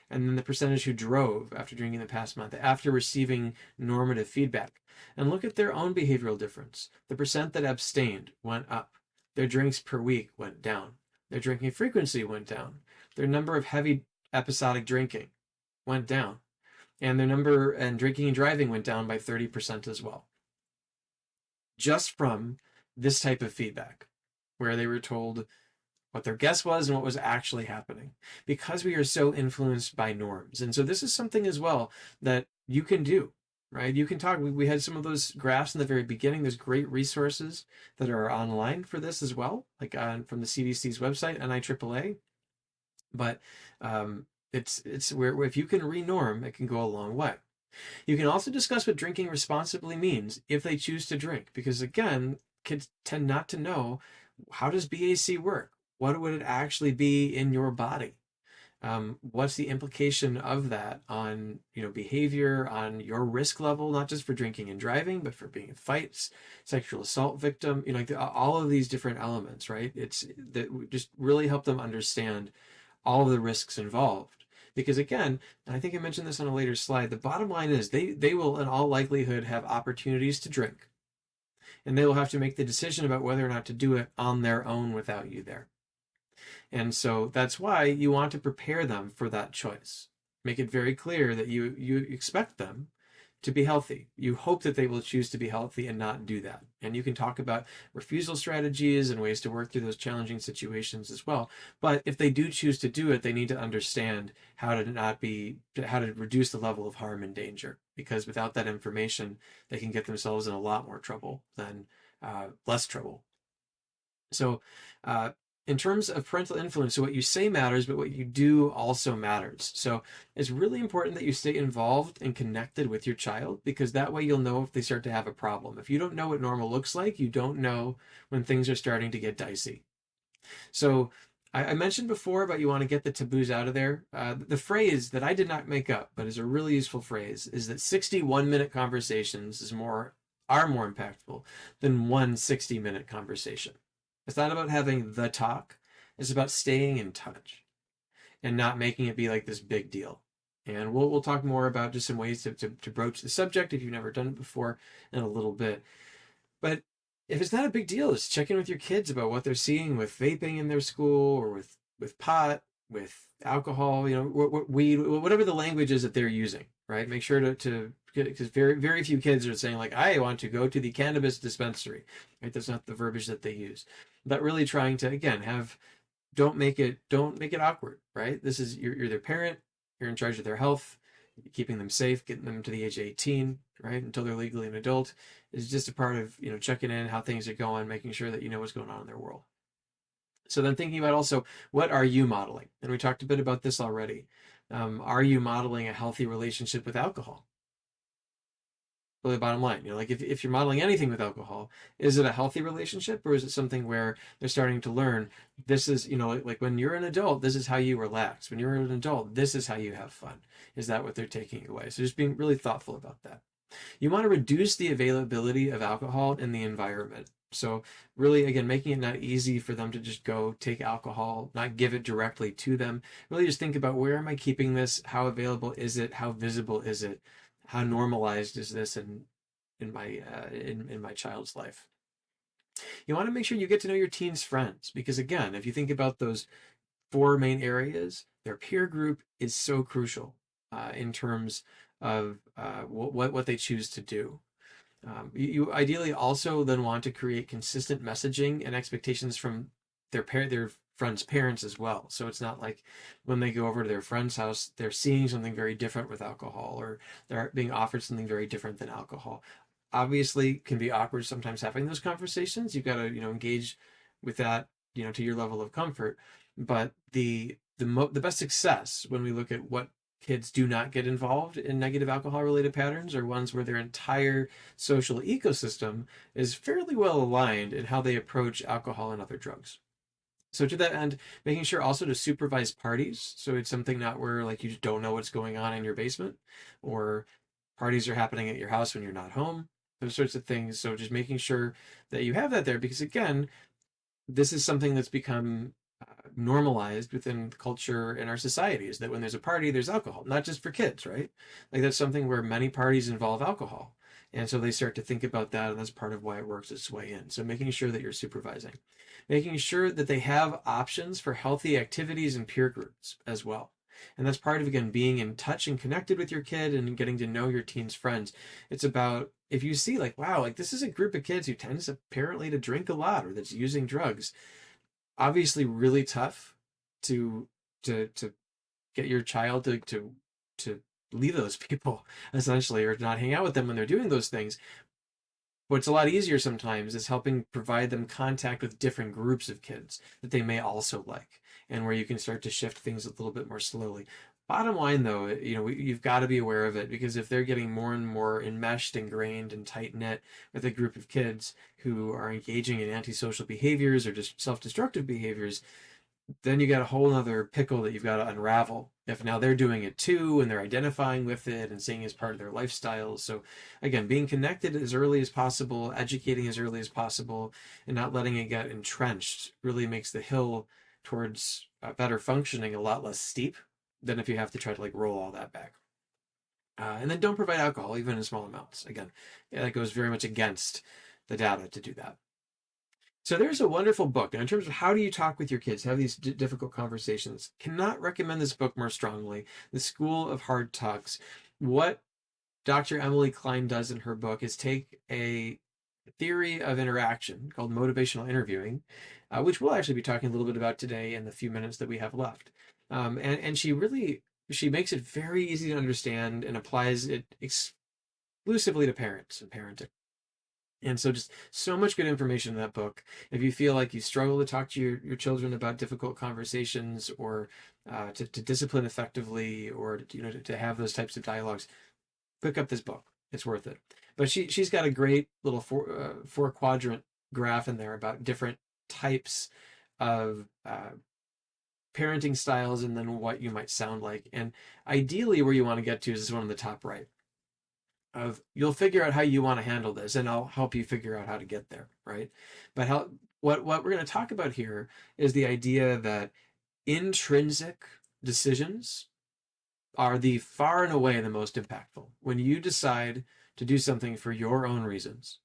And then the percentage who drove after drinking the past month, after receiving normative feedback. And look at their own behavioral difference. The percent that abstained went up. Their drinks per week went down. Their drinking frequency went down. Their number of heavy episodic drinking went down. And their number and drinking and driving went down by 30% as well. Just from this type of feedback, where they were told what their guess was and what was actually happening, because we are so influenced by norms. And so this is something as well that you can do, right? You can talk. We had some of those graphs in the very beginning. There's great resources that are online for this as well, like from the CDC's website, NIAAA. But it's where if you can renorm, it can go a long way. You can also discuss what drinking responsibly means if they choose to drink, because again, kids tend not to know, how does BAC work? What would it actually be in your body? What's the implication of that on behavior, on your risk level, not just for drinking and driving, but for being in fights, sexual assault victim, like all of these different elements, right? It's that we just really help them understand all of the risks involved. Because again, and I think I mentioned this on a later slide, the bottom line is they will in all likelihood have opportunities to drink, and they will have to make the decision about whether or not to do it on their own without you there. And so that's why you want to prepare them for that choice. Make it very clear that you expect them to be healthy. You hope that they will choose to be healthy and not do that. And you can talk about refusal strategies and ways to work through those challenging situations as well. But if they do choose to do it, they need to understand how to reduce the level of harm and danger. Because without that information, they can get themselves in a lot more trouble than less trouble. So in terms of parental influence, so what you say matters, but what you do also matters. So it's really important that you stay involved and connected with your child, because that way you'll know if they start to have a problem. If you don't know what normal looks like, you don't know when things are starting to get dicey. So I mentioned before about you want to get the taboos out of there. The phrase that I did not make up, but is a really useful phrase, is that 61-minute conversations are more impactful than one 60-minute conversation. It's not about having the talk. It's about staying in touch and not making it be like this big deal. And we'll talk more about just some ways to broach the subject if you've never done it before in a little bit. But if it's not a big deal, just check in with your kids about what they're seeing with vaping in their school, or with pot, with alcohol, weed, whatever the language is that they're using, right? Make sure to because very, very few kids are saying, like, I want to go to the cannabis dispensary, right? That's not the verbiage that they use. But really trying to, again, don't make it awkward, right? This is, you're their parent, you're in charge of their health, keeping them safe, getting them to the age of 18, right? Until they're legally an adult is just a part of, checking in how things are going, making sure that you know what's going on in their world. So then thinking about also, what are you modeling? And we talked a bit about this already. Are you modeling a healthy relationship with alcohol? Really, bottom line, like if you're modeling anything with alcohol, is it a healthy relationship, or is it something where they're starting to learn this is, like when you're an adult, this is how you relax. When you're an adult, this is how you have fun. Is that what they're taking away? So just being really thoughtful about that. You want to reduce the availability of alcohol in the environment. So really, again, making it not easy for them to just go take alcohol, not give it directly to them. Really just think about, where am I keeping this? How available is it? How visible is it? How normalized is this in my child's life? You want to make sure you get to know your teen's friends, because again, if you think about those 4 main areas, their peer group is so crucial in terms of what they choose to do. You ideally also then want to create consistent messaging and expectations from their friends' parents as well. So it's not like when they go over to their friend's house, they're seeing something very different with alcohol, or they're being offered something very different than alcohol. Obviously, can be awkward sometimes having those conversations. You've got to engage with that to your level of comfort. But the best success when we look at what kids do not get involved in negative alcohol related patterns are ones where their entire social ecosystem is fairly well aligned in how they approach alcohol and other drugs. So to that end, making sure also to supervise parties. So it's something not where like you just don't know what's going on in your basement, or parties are happening at your house when you're not home, those sorts of things. So just making sure that you have that there, because again, this is something that's become normalized within culture in our society, is that when there's a party, there's alcohol, not just for kids, right? Like that's something where many parties involve alcohol. And so they start to think about that, and that's part of why it works its way in. So making sure that you're supervising, making sure that they have options for healthy activities and peer groups as well. And that's part of, again, being in touch and connected with your kid and getting to know your teen's friends. It's about, if you see like, wow, like this is a group of kids who tends apparently to drink a lot or that's using drugs, obviously really tough to get your child to leave those people essentially, or not hang out with them when they're doing those things. What's a lot easier sometimes is helping provide them contact with different groups of kids that they may also like, and where you can start to shift things a little bit more slowly. Bottom line, though, you've got to be aware of it, because if they're getting more and more enmeshed, ingrained, and tight knit with a group of kids who are engaging in antisocial behaviors or just self-destructive behaviors, then you got a whole other pickle that you've got to unravel. If now they're doing it too and they're identifying with it and seeing it as part of their lifestyles. So again, being connected as early as possible, educating as early as possible, and not letting it get entrenched really makes the hill towards better functioning a lot less steep than if you have to try to like roll all that back. And then don't provide alcohol, even in small amounts. Again, that goes very much against the data to do that. So there's a wonderful book. Now, in terms of how do you talk with your kids, have these difficult conversations, cannot recommend this book more strongly. The School of Hard Talks. What Dr. Emily Klein does in her book is take a theory of interaction called motivational interviewing, which we'll actually be talking a little bit about today in the few minutes that we have left. And she makes it very easy to understand and applies it exclusively to parents and parenting. And so just so much good information in that book. If you feel like you struggle to talk to your children about difficult conversations, or to discipline effectively, or to have those types of dialogues, pick up this book. It's worth it. But she's got a great little four quadrant graph in there about different types of parenting styles, and then what you might sound like. And ideally where you want to get to is this one on the top right. You'll figure out how you want to handle this, and I'll help you figure out how to get there, right? But what we're going to talk about here is the idea that intrinsic decisions are the far and away the most impactful. When you decide to do something for your own reasons,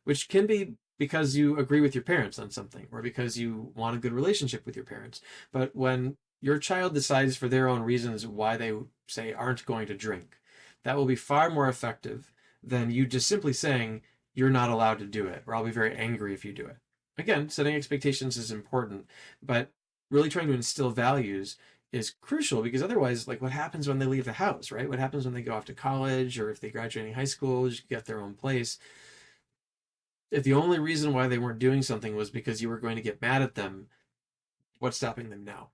which can be because you agree with your parents on something, or because you want a good relationship with your parents. But when your child decides for their own reasons why they, say, aren't going to drink, that will be far more effective than you just simply saying, you're not allowed to do it, or I'll be very angry if you do it. Again, setting expectations is important, but really trying to instill values is crucial, because otherwise, like, what happens when they leave the house, right? What happens when they go off to college, or if they graduate high school, just get their own place? If the only reason why they weren't doing something was because you were going to get mad at them, what's stopping them now,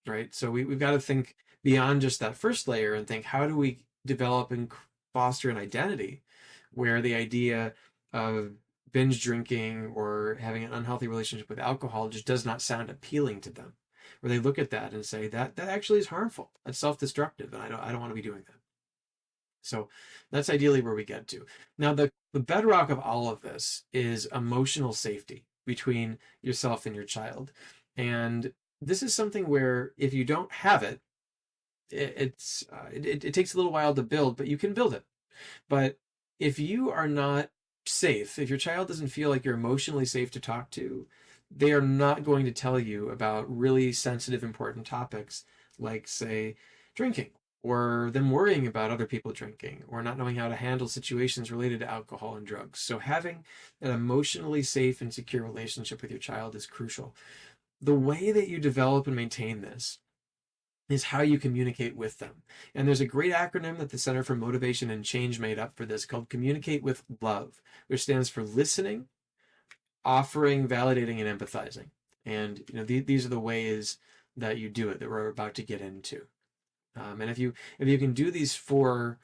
right? So we've got to think beyond just that first layer and think, how do we develop and foster an identity where the idea of binge drinking or having an unhealthy relationship with alcohol just does not sound appealing to them, where they look at that and say that actually is harmful, that's self-destructive, and I don't want to be doing that. So that's ideally where we get to. Now, the bedrock of all of this is emotional safety between yourself and your child. And this is something where if you don't have it, it takes a little while to build, but you can build it. But if you are not safe, if your child doesn't feel like you're emotionally safe to talk to, they are not going to tell you about really sensitive, important topics like, say, drinking, or them worrying about other people drinking, or not knowing how to handle situations related to alcohol and drugs. So having an emotionally safe and secure relationship with your child is crucial. The way that you develop and maintain this is how you communicate with them. And there's a great acronym that the Center for Motivation and Change made up for this called Communicate with Love, which stands for listening, offering, validating, and empathizing. And these are the ways that you do it that we're about to get into. And if you can do these four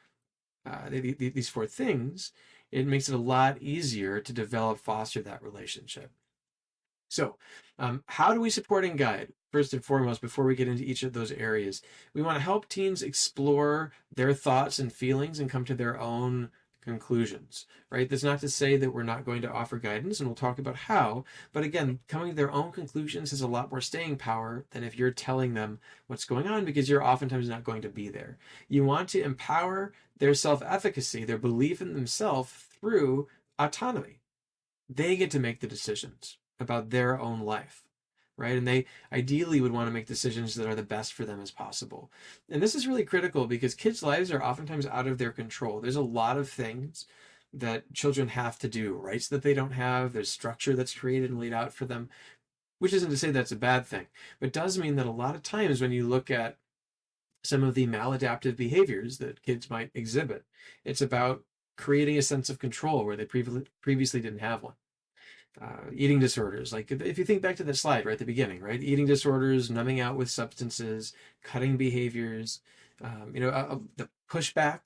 things, it makes it a lot easier to foster that relationship. So, how do we support and guide? First and foremost, before we get into each of those areas, we want to help teens explore their thoughts and feelings and come to their own conclusions, right? That's not to say that we're not going to offer guidance, and we'll talk about how, but again, coming to their own conclusions has a lot more staying power than if you're telling them what's going on, because you're oftentimes not going to be there. You want to empower their self-efficacy, their belief in themselves, through autonomy. They get to make the decisions about their own life, right? And they ideally would want to make decisions that are the best for them as possible. And this is really critical because kids' lives are oftentimes out of their control. There's a lot of things that children have to do, rights that they don't have. There's structure that's created and laid out for them, which isn't to say that's a bad thing, but it does mean that a lot of times when you look at some of the maladaptive behaviors that kids might exhibit. It's about creating a sense of control where they previously didn't have one. Eating disorders, like if you think back to the slide right at the beginning, right? Eating disorders, numbing out with substances, cutting behaviors, the pushback,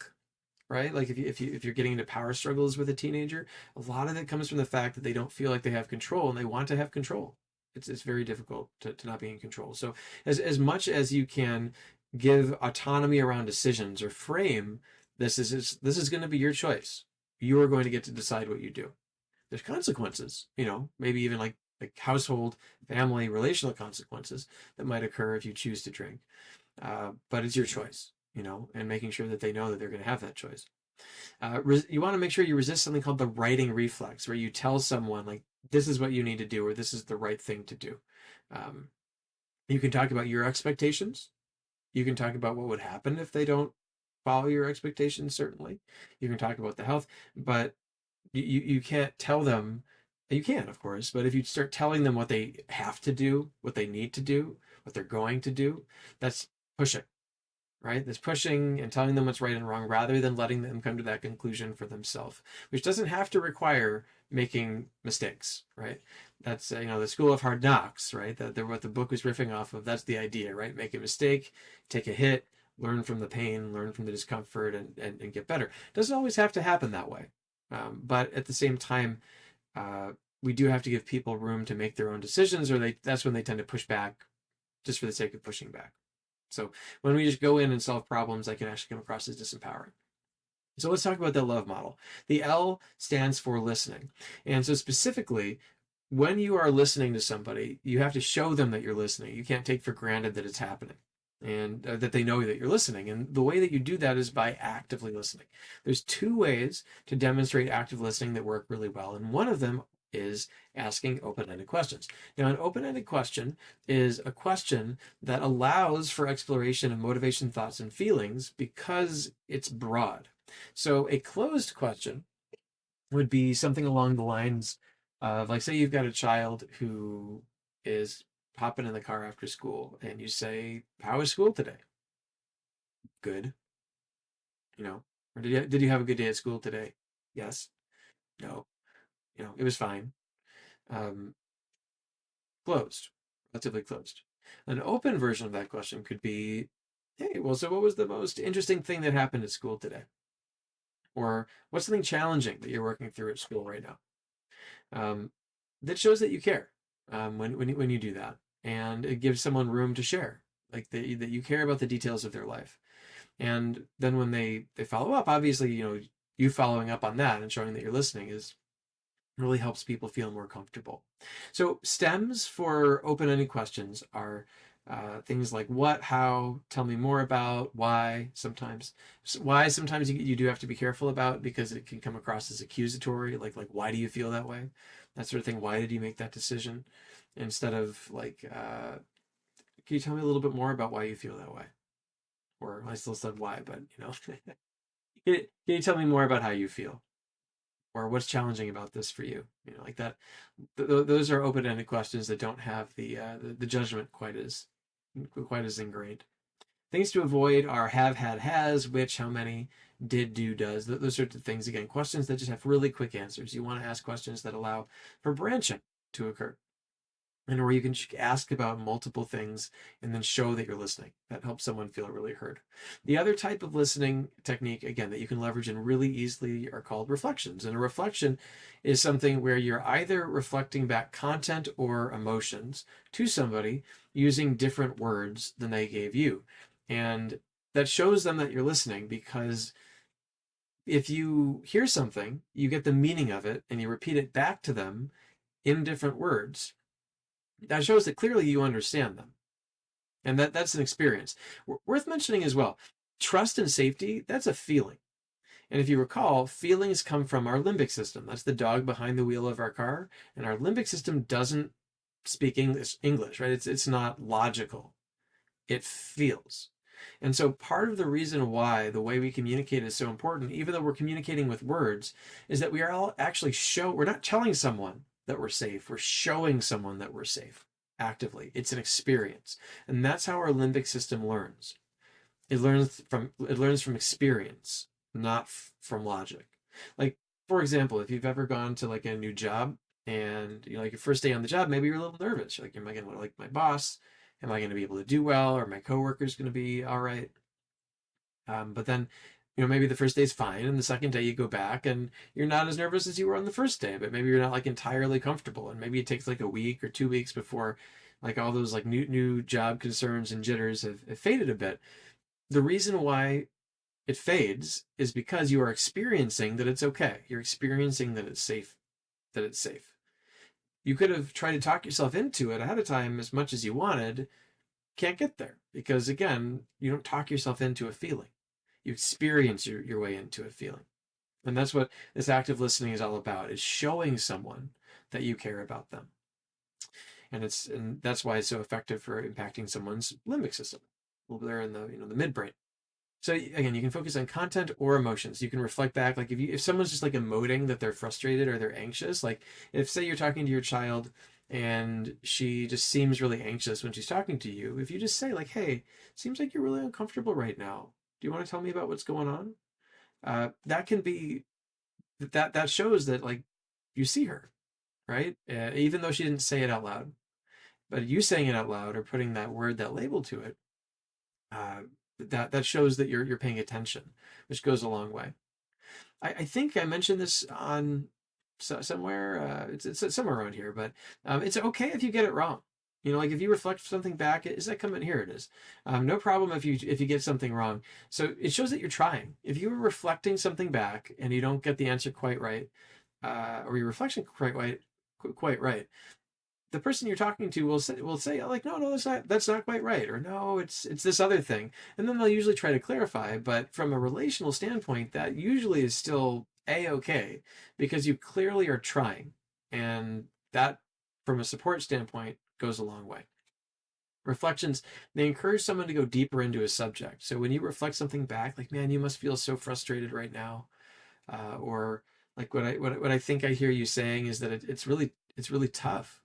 right? Like if you're getting into power struggles with a teenager, a lot of it comes from the fact that they don't feel like they have control and they want to have control. It's very difficult to not be in control. So as much as you can give autonomy around decisions or frame this is going to be your choice. You are going to get to decide what you do. There's consequences, maybe even like household, family, relational consequences that might occur if you choose to drink. But it's your choice, and making sure that they know that they're going to have that choice. You want to make sure you resist something called the righting reflex, where you tell someone like, this is what you need to do, or this is the right thing to do. You can talk about your expectations. You can talk about what would happen if they don't follow your expectations, certainly. You can talk about the health, but you can't tell them. You can, of course, but if you start telling them what they have to do, what they need to do, what they're going to do, that's pushing, right? That's pushing and telling them what's right and wrong rather than letting them come to that conclusion for themselves, which doesn't have to require making mistakes, right? That's, the school of hard knocks, right? What the book was riffing off of, that's the idea, right? Make a mistake, take a hit, learn from the pain, learn from the discomfort, and get better. It doesn't always have to happen that way. But at the same time, we do have to give people room to make their own decisions, or that's when they tend to push back just for the sake of pushing back. So when we just go in and solve problems, that can actually come across as disempowering. So let's talk about the love model. The L stands for listening. And so specifically, when you are listening to somebody, you have to show them that you're listening. You can't take for granted that it's happening and that they know that you're listening. And the way that you do that is by actively listening. There's two ways to demonstrate active listening that work really well. And one of them is asking open-ended questions. Now, an open-ended question is a question that allows for exploration of motivation, thoughts, and feelings because it's broad. So a closed question would be something along the lines of, like, say you've got a child who is hopping in the car after school and you say, how was school today? Good. Or did you have a good day at school today? Yes. No. It was fine. Closed, relatively closed. An open version of that question could be, hey, well, so what was the most interesting thing that happened at school today? Or what's something challenging that you're working through at school right now? That shows that you care when you do that. And it gives someone room to share, like that you care about the details of their life. And then when they follow up, obviously, you following up on that and showing that you're listening really helps people feel more comfortable. So stems for open-ended questions are things like what, how, tell me more about, why. Sometimes you do have to be careful about because it can come across as accusatory, like why do you feel that way? That sort of thing. Why did you make that decision? Instead of like, can you tell me a little bit more about why you feel that way? Or I still said why, but can you tell me more about how you feel? Or what's challenging about this for you? Like that. Those are open-ended questions that don't have the judgment quite as ingrained. Things to avoid are have, had, has, which, how many, did, do, does. Those sorts of things. Again, questions that just have really quick answers. You want to ask questions that allow for branching to occur, and where you can ask about multiple things and then show that you're listening. That helps someone feel really heard. The other type of listening technique, again, that you can leverage and really easily are called reflections. And a reflection is something where you're either reflecting back content or emotions to somebody using different words than they gave you. And that shows them that you're listening, because if you hear something, you get the meaning of it and you repeat it back to them in different words. That shows that clearly you understand them. And that's an experience. Worth mentioning as well, trust and safety, that's a feeling. And if you recall, feelings come from our limbic system. That's the dog behind the wheel of our car. And our limbic system doesn't speak English, right? It's not logical. It feels. And so part of the reason why the way we communicate is so important, even though we're communicating with words, is that we are all actually we're not telling someone that we're safe. We're showing someone that we're safe actively. It's an experience. And that's how our limbic system learns. it learns from experience, not from logic. Like, for example, if you've ever gone to like a new job and you know, like your first day on the job, maybe you're a little nervous. You're like, am I going to like my boss? Am I going to be able to do well? Or my coworkers going to be all right? But then, you know, maybe the first day's fine, and the second day you go back and you're not as nervous as you were on the first day, but maybe you're not like entirely comfortable, and maybe it takes like a week or 2 weeks before like all those like new job concerns and jitters have faded a bit. The reason why it fades is because you are experiencing that it's okay. You're experiencing that it's safe, that it's safe. You could have tried to talk yourself into it ahead of time as much as you wanted. Can't get there because, again, you don't talk yourself into a feeling. You experience your way into a feeling. And that's what this active listening is all about, is showing someone that you care about them. And that's why it's so effective for impacting someone's limbic system. Well, they're in the midbrain. So again, you can focus on content or emotions. You can reflect back, like if someone's just like emoting that they're frustrated or they're anxious, like if say you're talking to your child and she just seems really anxious when she's talking to you, if you just say like, "Hey, seems like you're really uncomfortable right now. Do you want to tell me about what's going on?" That can be that shows that like you see her, right? Even though she didn't say it out loud, but you saying it out loud or putting that word, that label to it, uh, that shows that you're paying attention, which goes a long way. I think I mentioned this on somewhere. It's somewhere around here, but it's okay if you get it wrong. You know, like if you reflect something back, is that coming? Here it is. No problem if you get something wrong. So it shows that you're trying. If you were reflecting something back and you don't get the answer quite right, or your reflection quite right, the person you're talking to will say oh, like, no, that's not quite right, or no, it's this other thing, and then they'll usually try to clarify. But from a relational standpoint, that usually is still a-okay, because you clearly are trying, and that, from a support standpoint, goes a long way. Reflections, they encourage someone to go deeper into a subject. So when you reflect something back, like, man, you must feel so frustrated right now, or like what I think I hear you saying is that it's really tough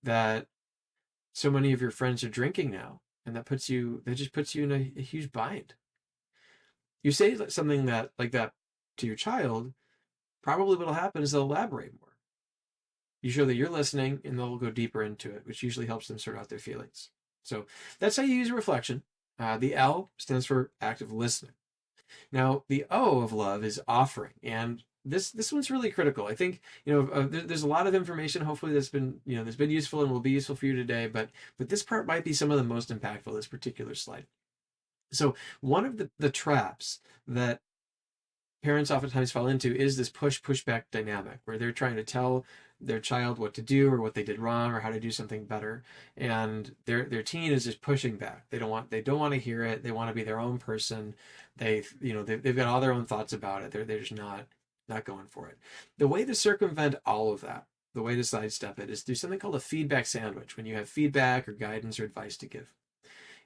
that so many of your friends are drinking now, and that just puts you in a huge bind. You say something that like that to your child, probably what'll happen is they'll elaborate more. You show that you're listening, and they'll go deeper into it, which usually helps them sort out their feelings. So that's how you use reflection. The L stands for active listening. Now, the O of love is offering, and this one's really critical. I think there's a lot of information, hopefully, that's been useful and will be useful for you today. But this part might be some of the most impactful. This particular slide. So one of the traps that parents oftentimes fall into is this push-back dynamic, where they're trying to tell their child what to do or what they did wrong or how to do something better, and their teen is just pushing back. They don't want to hear it. They want to be their own person. They've got all their own thoughts about it. They're just not going for it. The way to circumvent all of that, the way to sidestep it, is through something called a feedback sandwich. When you have feedback or guidance or advice to give,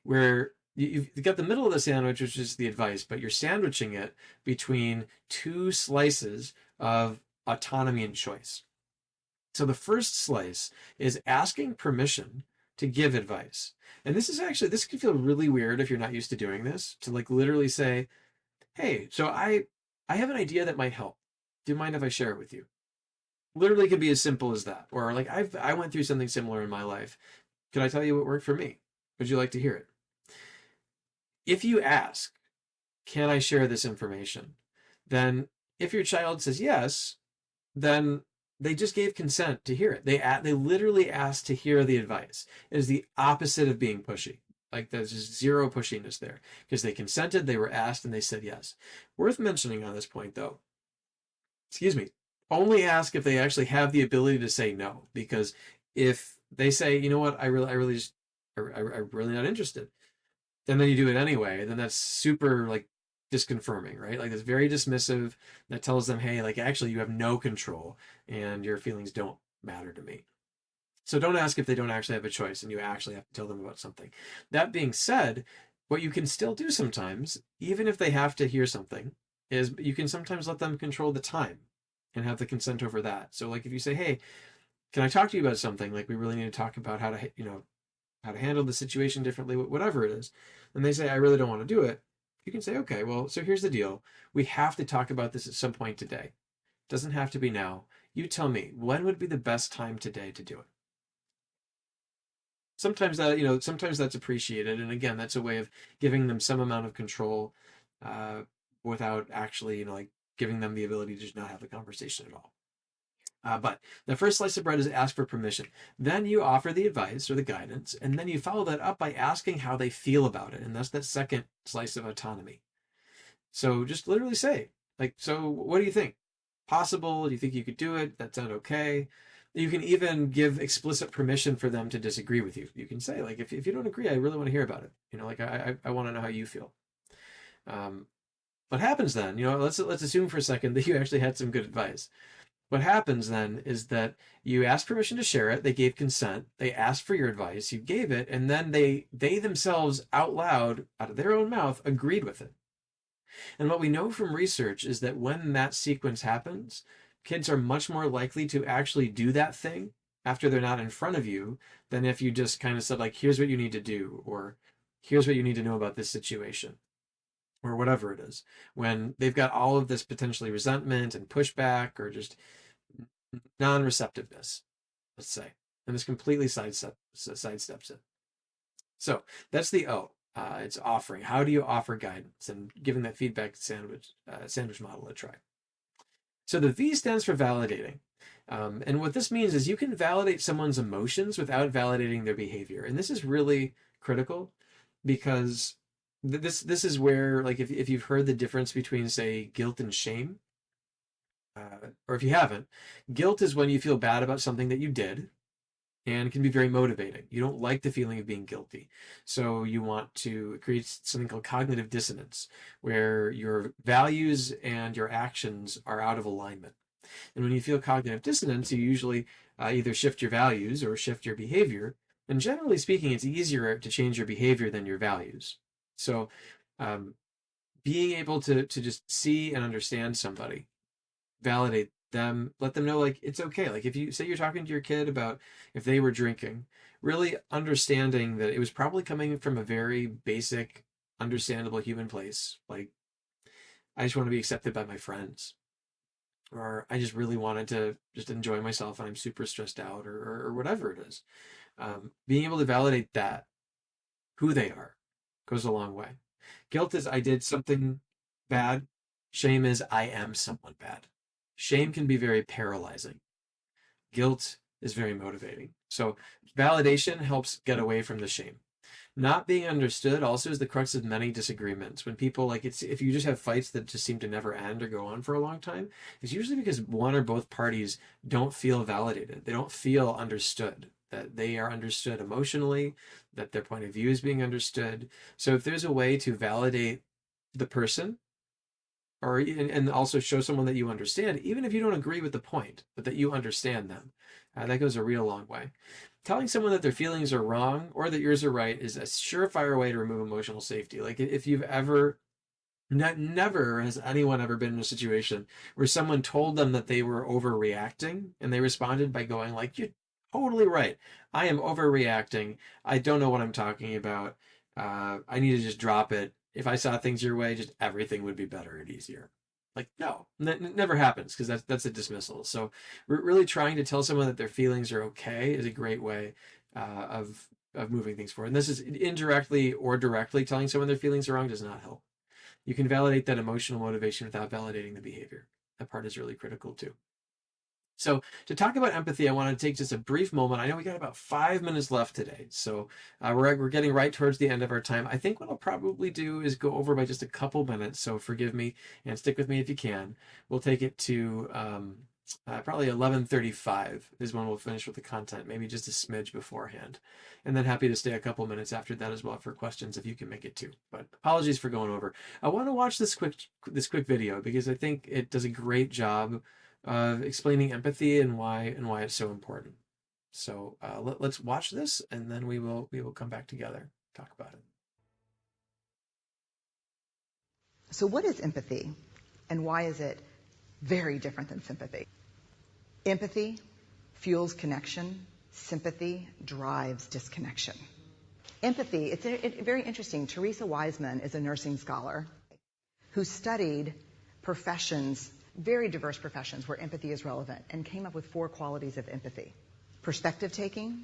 where you've got the middle of the sandwich, which is the advice, but you're sandwiching it between two slices of autonomy and choice. So the first slice is asking permission to give advice. And this can feel really weird if you're not used to doing this, to like literally say, "Hey, so I have an idea that might help. Do you mind if I share it with you?" Literally could be as simple as that. Or like, I went through something similar in my life. Can I tell you what worked for me? Would you like to hear it? If you ask, "Can I share this information?" then if your child says yes, then they just gave consent to hear it. They literally asked to hear the advice. It is the opposite of being pushy. Like, there's just zero pushiness there, because they consented, they were asked, and they said yes. Worth mentioning on this point, though, excuse me, only ask if they actually have the ability to say no. Because if they say, "You know what, I'm really not interested," and then you do it anyway, then that's super like disconfirming, right? Like, that's very dismissive. That tells them, hey, like, actually you have no control and your feelings don't matter to me. So don't ask if they don't actually have a choice and you actually have to tell them about something. That being said, what you can still do sometimes, even if they have to hear something, is you can sometimes let them control the time and have the consent over that. So like if you say, "Hey, can I talk to you about something? Like, we really need to talk about how to handle the situation differently," whatever it is. And they say, "I really don't want to do it." You can say, okay, well, so here's the deal. We have to talk about this at some point today. Doesn't have to be now. You tell me, when would be the best time today to do it? Sometimes sometimes that's appreciated. And again, that's a way of giving them some amount of control uh, without actually, like giving them the ability to just not have the conversation at all. But the first slice of bread is ask for permission. Then you offer the advice or the guidance, and then you follow that up by asking how they feel about it. And that's that second slice of autonomy. So just literally say, like, so what do you think? Possible? Do you think you could do it? That sound okay? You can even give explicit permission for them to disagree with you. You can say, like, if you don't agree, I really want to hear about it. Like I want to know how you feel. What happens then? Let's assume for a second that you actually had some good advice. What happens then is that you asked permission to share it. They gave consent. They asked for your advice. You gave it, and then they themselves out loud, out of their own mouth, agreed with it. And what we know from research is that when that sequence happens, kids are much more likely to actually do that thing after they're not in front of you than if you just kind of said, like, here's what you need to do, or here's what you need to know about this situation, or whatever it is. When they've got all of this potentially resentment and pushback or just non-receptiveness, let's say, and this completely sidesteps it. So that's the O. It's offering. How do you offer guidance? And giving that feedback sandwich model a try. So the V stands for validating. And what this means is you can validate someone's emotions without validating their behavior. And this is really critical because this is where, like, if you've heard the difference between, say, guilt and shame, or if you haven't, guilt is when you feel bad about something that you did, and can be very motivating. You don't like the feeling of being guilty. So you want to create something called cognitive dissonance, where your values and your actions are out of alignment. And when you feel cognitive dissonance, you usually either shift your values or shift your behavior. And generally speaking, it's easier to change your behavior than your values. So being able to just see and understand somebody, validate them, let them know, like, it's okay. Like, if you say you're talking to your kid about if they were drinking, really understanding that it was probably coming from a very basic, understandable human place. Like, I just want to be accepted by my friends, or I just really wanted to just enjoy myself and I'm super stressed out, or whatever it is. Being able to validate that, who they are, goes a long way. Guilt is I did something bad. Shame is I am someone bad. Shame can be very paralyzing. Guilt is very motivating. So validation helps get away from the shame. Not being understood also is the crux of many disagreements. When people, like, if you just have fights that just seem to never end or go on for a long time, it's usually because one or both parties don't feel validated. They don't feel understood, that they are understood emotionally, that their point of view is being understood. So if there's a way to validate the person, or and also show someone that you understand, even if you don't agree with the point, but that you understand them, that goes a real long way. Telling someone that their feelings are wrong or that yours are right is a surefire way to remove emotional safety. Like, if you've ever, never has anyone ever been in a situation where someone told them that they were overreacting and they responded by going, like, you're totally right, I am overreacting, I don't know what I'm talking about, I need to just drop it. If I saw things your way, just everything would be better and easier. Like, no, never happens, because that's a dismissal. So really trying to tell someone that their feelings are okay is a great way of moving things forward. And this is indirectly or directly telling someone their feelings are wrong does not help. You can validate that emotional motivation without validating the behavior. That part is really critical too. So to talk about empathy, I want to take just a brief moment. I know we got about 5 minutes left today, so we're getting right towards the end of our time. I think what I'll probably do is go over by just a couple minutes, so forgive me and stick with me if you can. We'll take it to probably 11:35 is when we'll finish with the content, maybe just a smidge beforehand. And then happy to stay a couple minutes after that as well for questions if you can make it too. But apologies for going over. I want to watch this quick video because I think it does a great job of explaining empathy and why it's so important. So let's watch this, and then we will come back together, talk about it. So what is empathy, and why is it very different than sympathy? Empathy fuels connection. Sympathy drives disconnection. Empathy, it's very interesting. Teresa Wiseman is a nursing scholar, who studied professions, very diverse professions where empathy is relevant, and came up with 4 qualities of empathy. Perspective taking,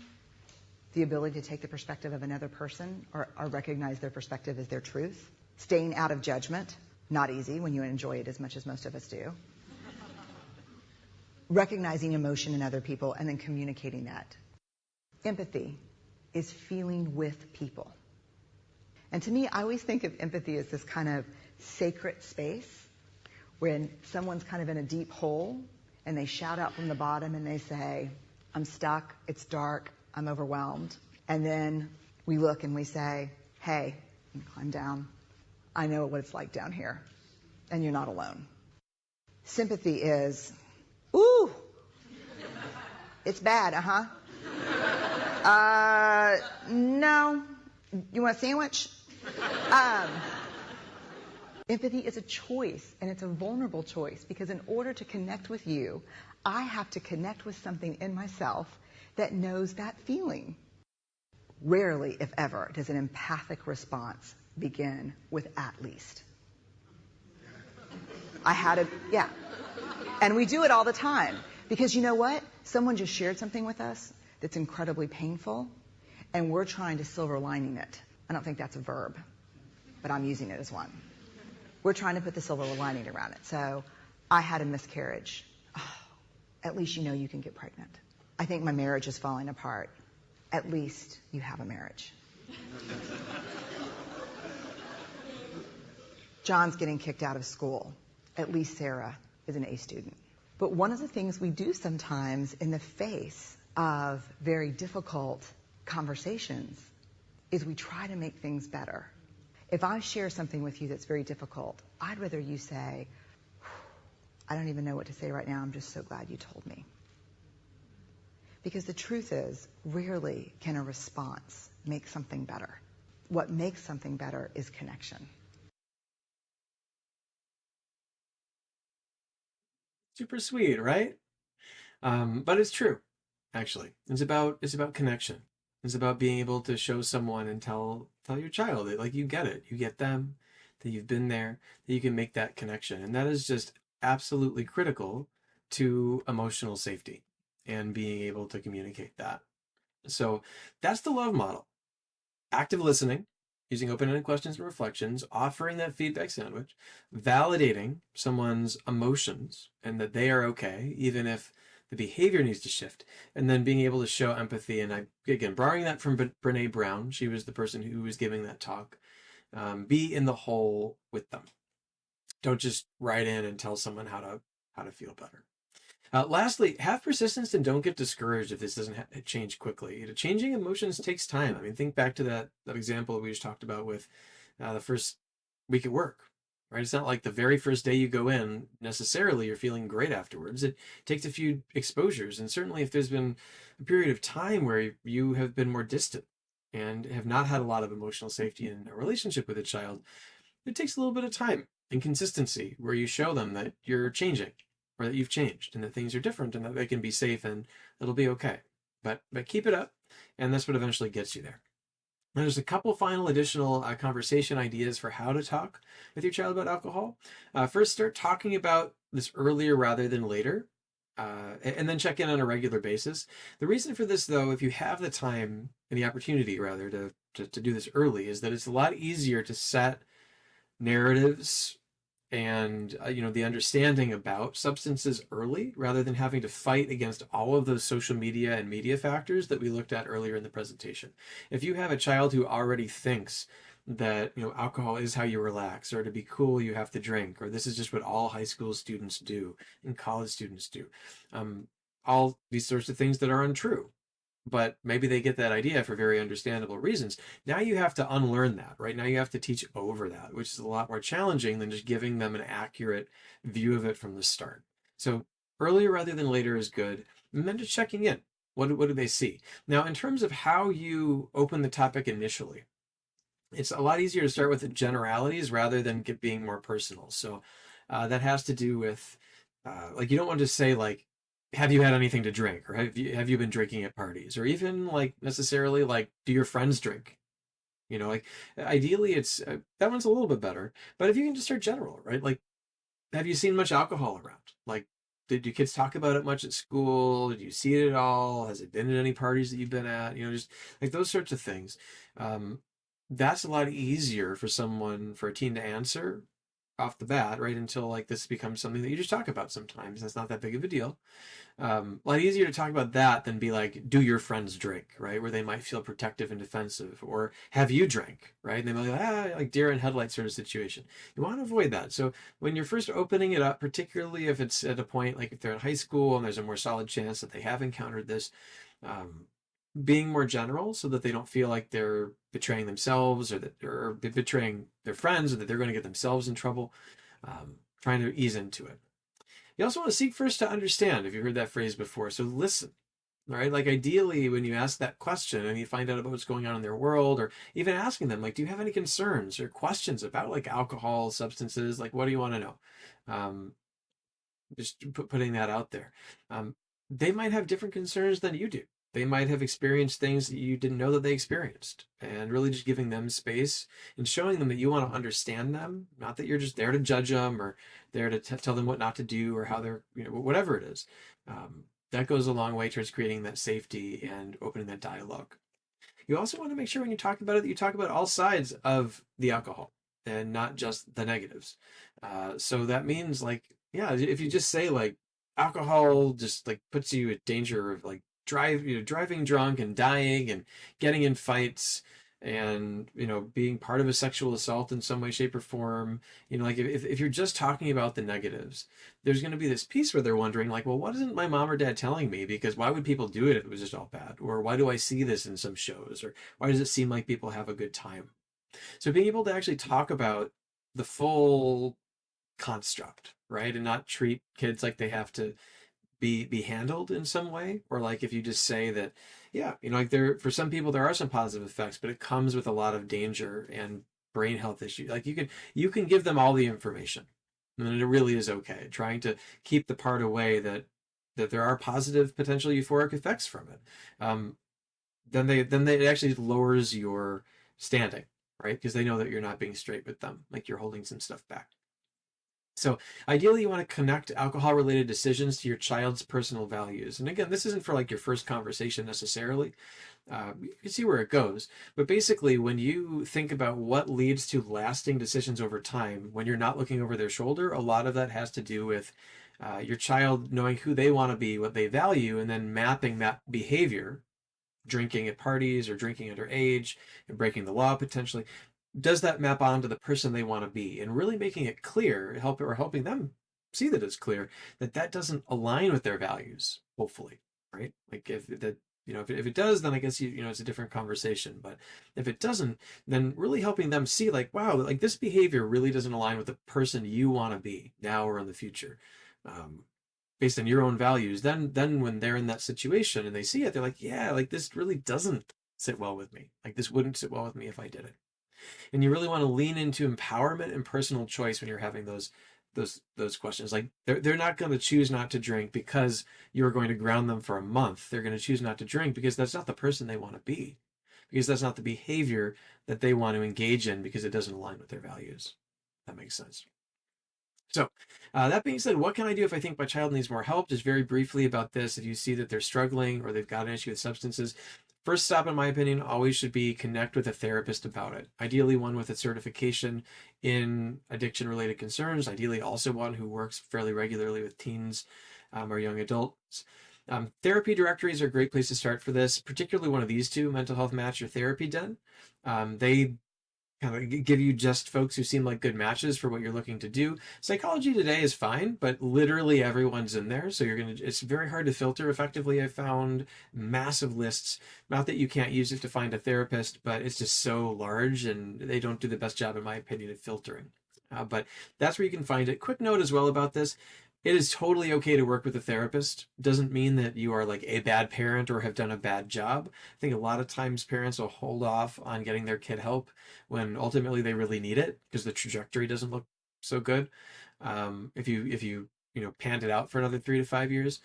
the ability to take the perspective of another person or recognize their perspective as their truth. Staying out of judgment, not easy when you enjoy it as much as most of us do. Recognizing emotion in other people and then communicating that. Empathy is feeling with people. And to me, I always think of empathy as this kind of sacred space when someone's kind of in a deep hole and they shout out from the bottom and they say, I'm stuck, it's dark, I'm overwhelmed. And then we look and we say, hey, climb down. I know what it's like down here. And you're not alone. Sympathy is, ooh, it's bad, no. You want a sandwich? Empathy is a choice, and it's a vulnerable choice, because in order to connect with you, I have to connect with something in myself that knows that feeling. Rarely, if ever, does an empathic response begin with at least. Yeah. And we do it all the time. Because you know what? Someone just shared something with us that's incredibly painful, and we're trying to silver lining it. I don't think that's a verb, but I'm using it as one. We're trying to put the silver lining around it. So, I had a miscarriage. Oh, at least you know you can get pregnant. I think my marriage is falling apart. At least you have a marriage. John's getting kicked out of school. At least Sarah is an A student. But one of the things we do sometimes in the face of very difficult conversations is we try to make things better. If I share something with you that's very difficult, I'd rather you say, I don't even know what to say right now, I'm just so glad you told me. Because the truth is, rarely can a response make something better. What makes something better is connection. Super sweet, right? But it's true, actually. It's about connection. It's about being able to show someone and tell your child that, like, you get it, you get them, that you've been there, that you can make that connection, and that is just absolutely critical to emotional safety and being able to communicate that. So that's the love model: active listening, using open-ended questions and reflections, offering that feedback sandwich, validating someone's emotions and that they are okay, even if the behavior needs to shift, and then being able to show empathy. And I, again, borrowing that from Brene Brown, she was the person who was giving that talk, be in the hole with them. Don't just write in and tell someone how to feel better. Lastly, have persistence and don't get discouraged if this doesn't change quickly. Changing emotions takes time. I mean, think back to that example we just talked about with the first week at work, right? It's not like the very first day you go in, necessarily you're feeling great afterwards. It takes a few exposures. And certainly if there's been a period of time where you have been more distant and have not had a lot of emotional safety in a relationship with a child, it takes a little bit of time and consistency where you show them that you're changing, or that you've changed and that things are different and that they can be safe and it'll be okay. But keep it up, and that's what eventually gets you there. And there's a couple final additional conversation ideas for how to talk with your child about alcohol. First, start talking about this earlier rather than later, and then check in on a regular basis. The reason for this, though, if you have the time and the opportunity, rather, to do this early, is that it's a lot easier to set narratives and the understanding about substances early, rather than having to fight against all of those social media and media factors that we looked at earlier in the presentation. If you have a child who already thinks that alcohol is how you relax, or to be cool you have to drink, or this is just what all high school students do and college students do, all these sorts of things that are untrue, but maybe they get that idea for very understandable reasons. Now you have to unlearn that, right? Now you have to teach over that, which is a lot more challenging than just giving them an accurate view of it from the start. So earlier rather than later is good. And then just checking in. What do they see? Now, in terms of how you open the topic initially, it's a lot easier to start with the generalities rather than being more personal. So that has to do with, you don't want to say, like, have you had anything to drink, or have you been drinking at parties, or even necessarily do your friends drink? Like ideally it's that one's a little bit better. But if you can just start general, right? Like, have you seen much alcohol around? Like, did your kids talk about it much at school? Did you see it at all? Has it been at any parties that you've been at? Just like those sorts of things. Um, that's a lot easier for for a teen to answer off the bat, right? Until like this becomes something that you just talk about sometimes. That's not that big of a deal. A lot easier to talk about that than be like, do your friends drink, right? Where they might feel protective and defensive, or have you drank, right? And they might be like deer in headlights sort of situation. You want to avoid that. So when you're first opening it up, particularly if it's at a point like if they're in high school and there's a more solid chance that they have encountered this, um, being more general so that they don't feel like they're betraying themselves or that or betraying their friends or that they're going to get themselves in trouble. Trying to ease into it. You also want to seek first to understand, if you heard that phrase before. So listen, right? Like ideally, when you ask that question and you find out about what's going on in their world, or even asking them, like, do you have any concerns or questions about like alcohol, substances? Like, what do you want to know? Um, just putting that out there. They might have different concerns than you do. They might have experienced things that you didn't know that they experienced, and really just giving them space and showing them that you want to understand them, not that you're just there to judge them or there to tell them what not to do or how they're, whatever it is. That goes a long way towards creating that safety and opening that dialogue. You also want to make sure when you talk about it that you talk about all sides of the alcohol and not just the negatives. So that means like, yeah, if you just say like alcohol just like puts you at danger of like driving drunk and dying and getting in fights and being part of a sexual assault in some way, shape, or form, like if you're just talking about the negatives, there's going to be this piece where they're wondering like, well, what isn't my mom or dad telling me? Because why would people do it if it was just all bad? Or why do I see this in some shows? Or why does it seem like people have a good time? So being able to actually talk about the full construct, right, and not treat kids like they have to be handled in some way, or like if you just say that, yeah, like there for some people there are some positive effects, but it comes with a lot of danger and brain health issues. Like you can give them all the information, and it really is okay. Trying to keep the part away that there are positive potential euphoric effects from it. Then it actually lowers your standing, right? Because they know that you're not being straight with them, like you're holding some stuff back. So ideally, you want to connect alcohol-related decisions to your child's personal values. And again, this isn't for like your first conversation necessarily. You can see where it goes. But basically, when you think about what leads to lasting decisions over time, when you're not looking over their shoulder, a lot of that has to do with your child knowing who they want to be, what they value, and then mapping that behavior, drinking at parties or drinking underage and breaking the law potentially, does that map onto the person they want to be, and really making it clear, helping them see that it's clear that that doesn't align with their values, hopefully, right? Like if that, if it does, then I guess it's a different conversation. But if it doesn't, then really helping them see like, wow, like this behavior really doesn't align with the person you want to be now or in the future. Based on your own values, then when they're in that situation and they see it, they're like, yeah, like this really doesn't sit well with me. Like this wouldn't sit well with me if I did it. And you really want to lean into empowerment and personal choice when you're having those questions. Like they're not going to choose not to drink because you're going to ground them for a month. They're going to choose not to drink because that's not the person they want to be, because that's not the behavior that they want to engage in, because it doesn't align with their values. That makes sense. So, that being said, what can I do if I think my child needs more help? Just very briefly about this. If you see that they're struggling or they've got an issue with substances, first stop, in my opinion, always should be connect with a therapist about it. Ideally, one with a certification in addiction related concerns. Ideally, also one who works fairly regularly with teens or young adults. Therapy directories are a great place to start for this, particularly one of these two, Mental Health Match or Therapy Den. They kind of give you just folks who seem like good matches for what you're looking to do. Psychology Today is fine, but literally everyone's in there. So it's very hard to filter effectively. I found massive lists. Not that you can't use it to find a therapist, but it's just so large and they don't do the best job, in my opinion, of filtering. But that's where you can find it. Quick note as well about this. It is totally okay to work with a therapist. Doesn't mean that you are like a bad parent or have done a bad job. I think a lot of times parents will hold off on getting their kid help when ultimately they really need it because the trajectory doesn't look so good. If you panned it out for another 3 to 5 years.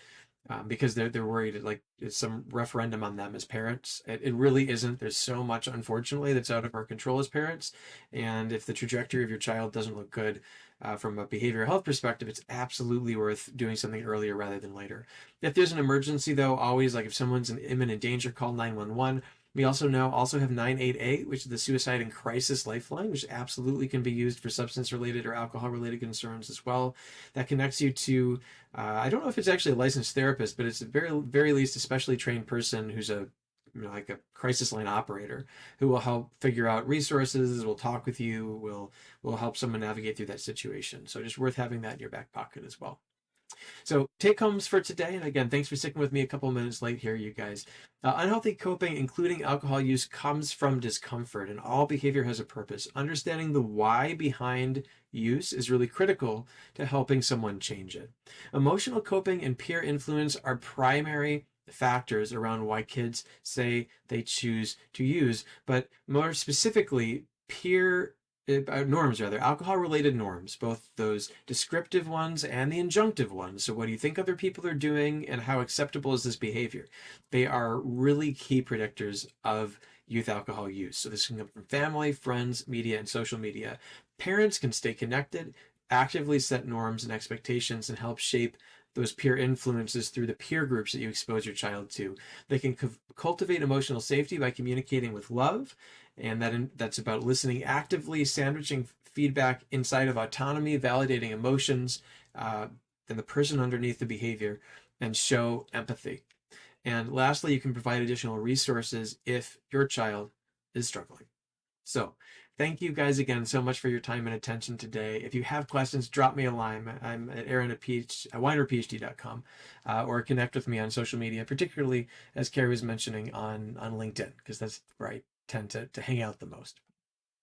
because they're worried like it's some referendum on them as parents. It really isn't. There's so much, unfortunately, that's out of our control as parents. And if the trajectory of your child doesn't look good from a behavioral health perspective, it's absolutely worth doing something earlier rather than later. If there's an emergency, though, always like if someone's in imminent danger, call 911. We also have 988, which is the suicide and crisis lifeline, which absolutely can be used for substance related or alcohol related concerns as well. That connects you to, I don't know if it's actually a licensed therapist, but it's at very least a specially trained person who's like a crisis line operator who will help figure out resources, will talk with you, will help someone navigate through that situation. So just worth having that in your back pocket as well. So take homes for today, and again, thanks for sticking with me a couple minutes late here, you guys. Unhealthy coping, including alcohol use, comes from discomfort, and all behavior has a purpose. Understanding the why behind use is really critical to helping someone change it. Emotional coping and peer influence are primary factors around why kids say they choose to use, but more specifically, alcohol related norms, both those descriptive ones and the injunctive ones. So what do you think other people are doing and how acceptable is this behavior? They are really key predictors of youth alcohol use. So this can come from family, friends, media, and social media. Parents can stay connected, actively set norms and expectations, and help shape those peer influences through the peer groups that you expose your child to. They can cultivate emotional safety by communicating with love, and that's about listening actively, sandwiching feedback inside of autonomy, validating emotions, and the person underneath the behavior, and show empathy. And lastly, you can provide additional resources if your child is struggling. So thank you guys again so much for your time and attention today. If you have questions, drop me a line. I'm at aaron@winerphd.com, or connect with me on social media, particularly, as Carrie was mentioning, on LinkedIn, because that's where I tend to hang out the most.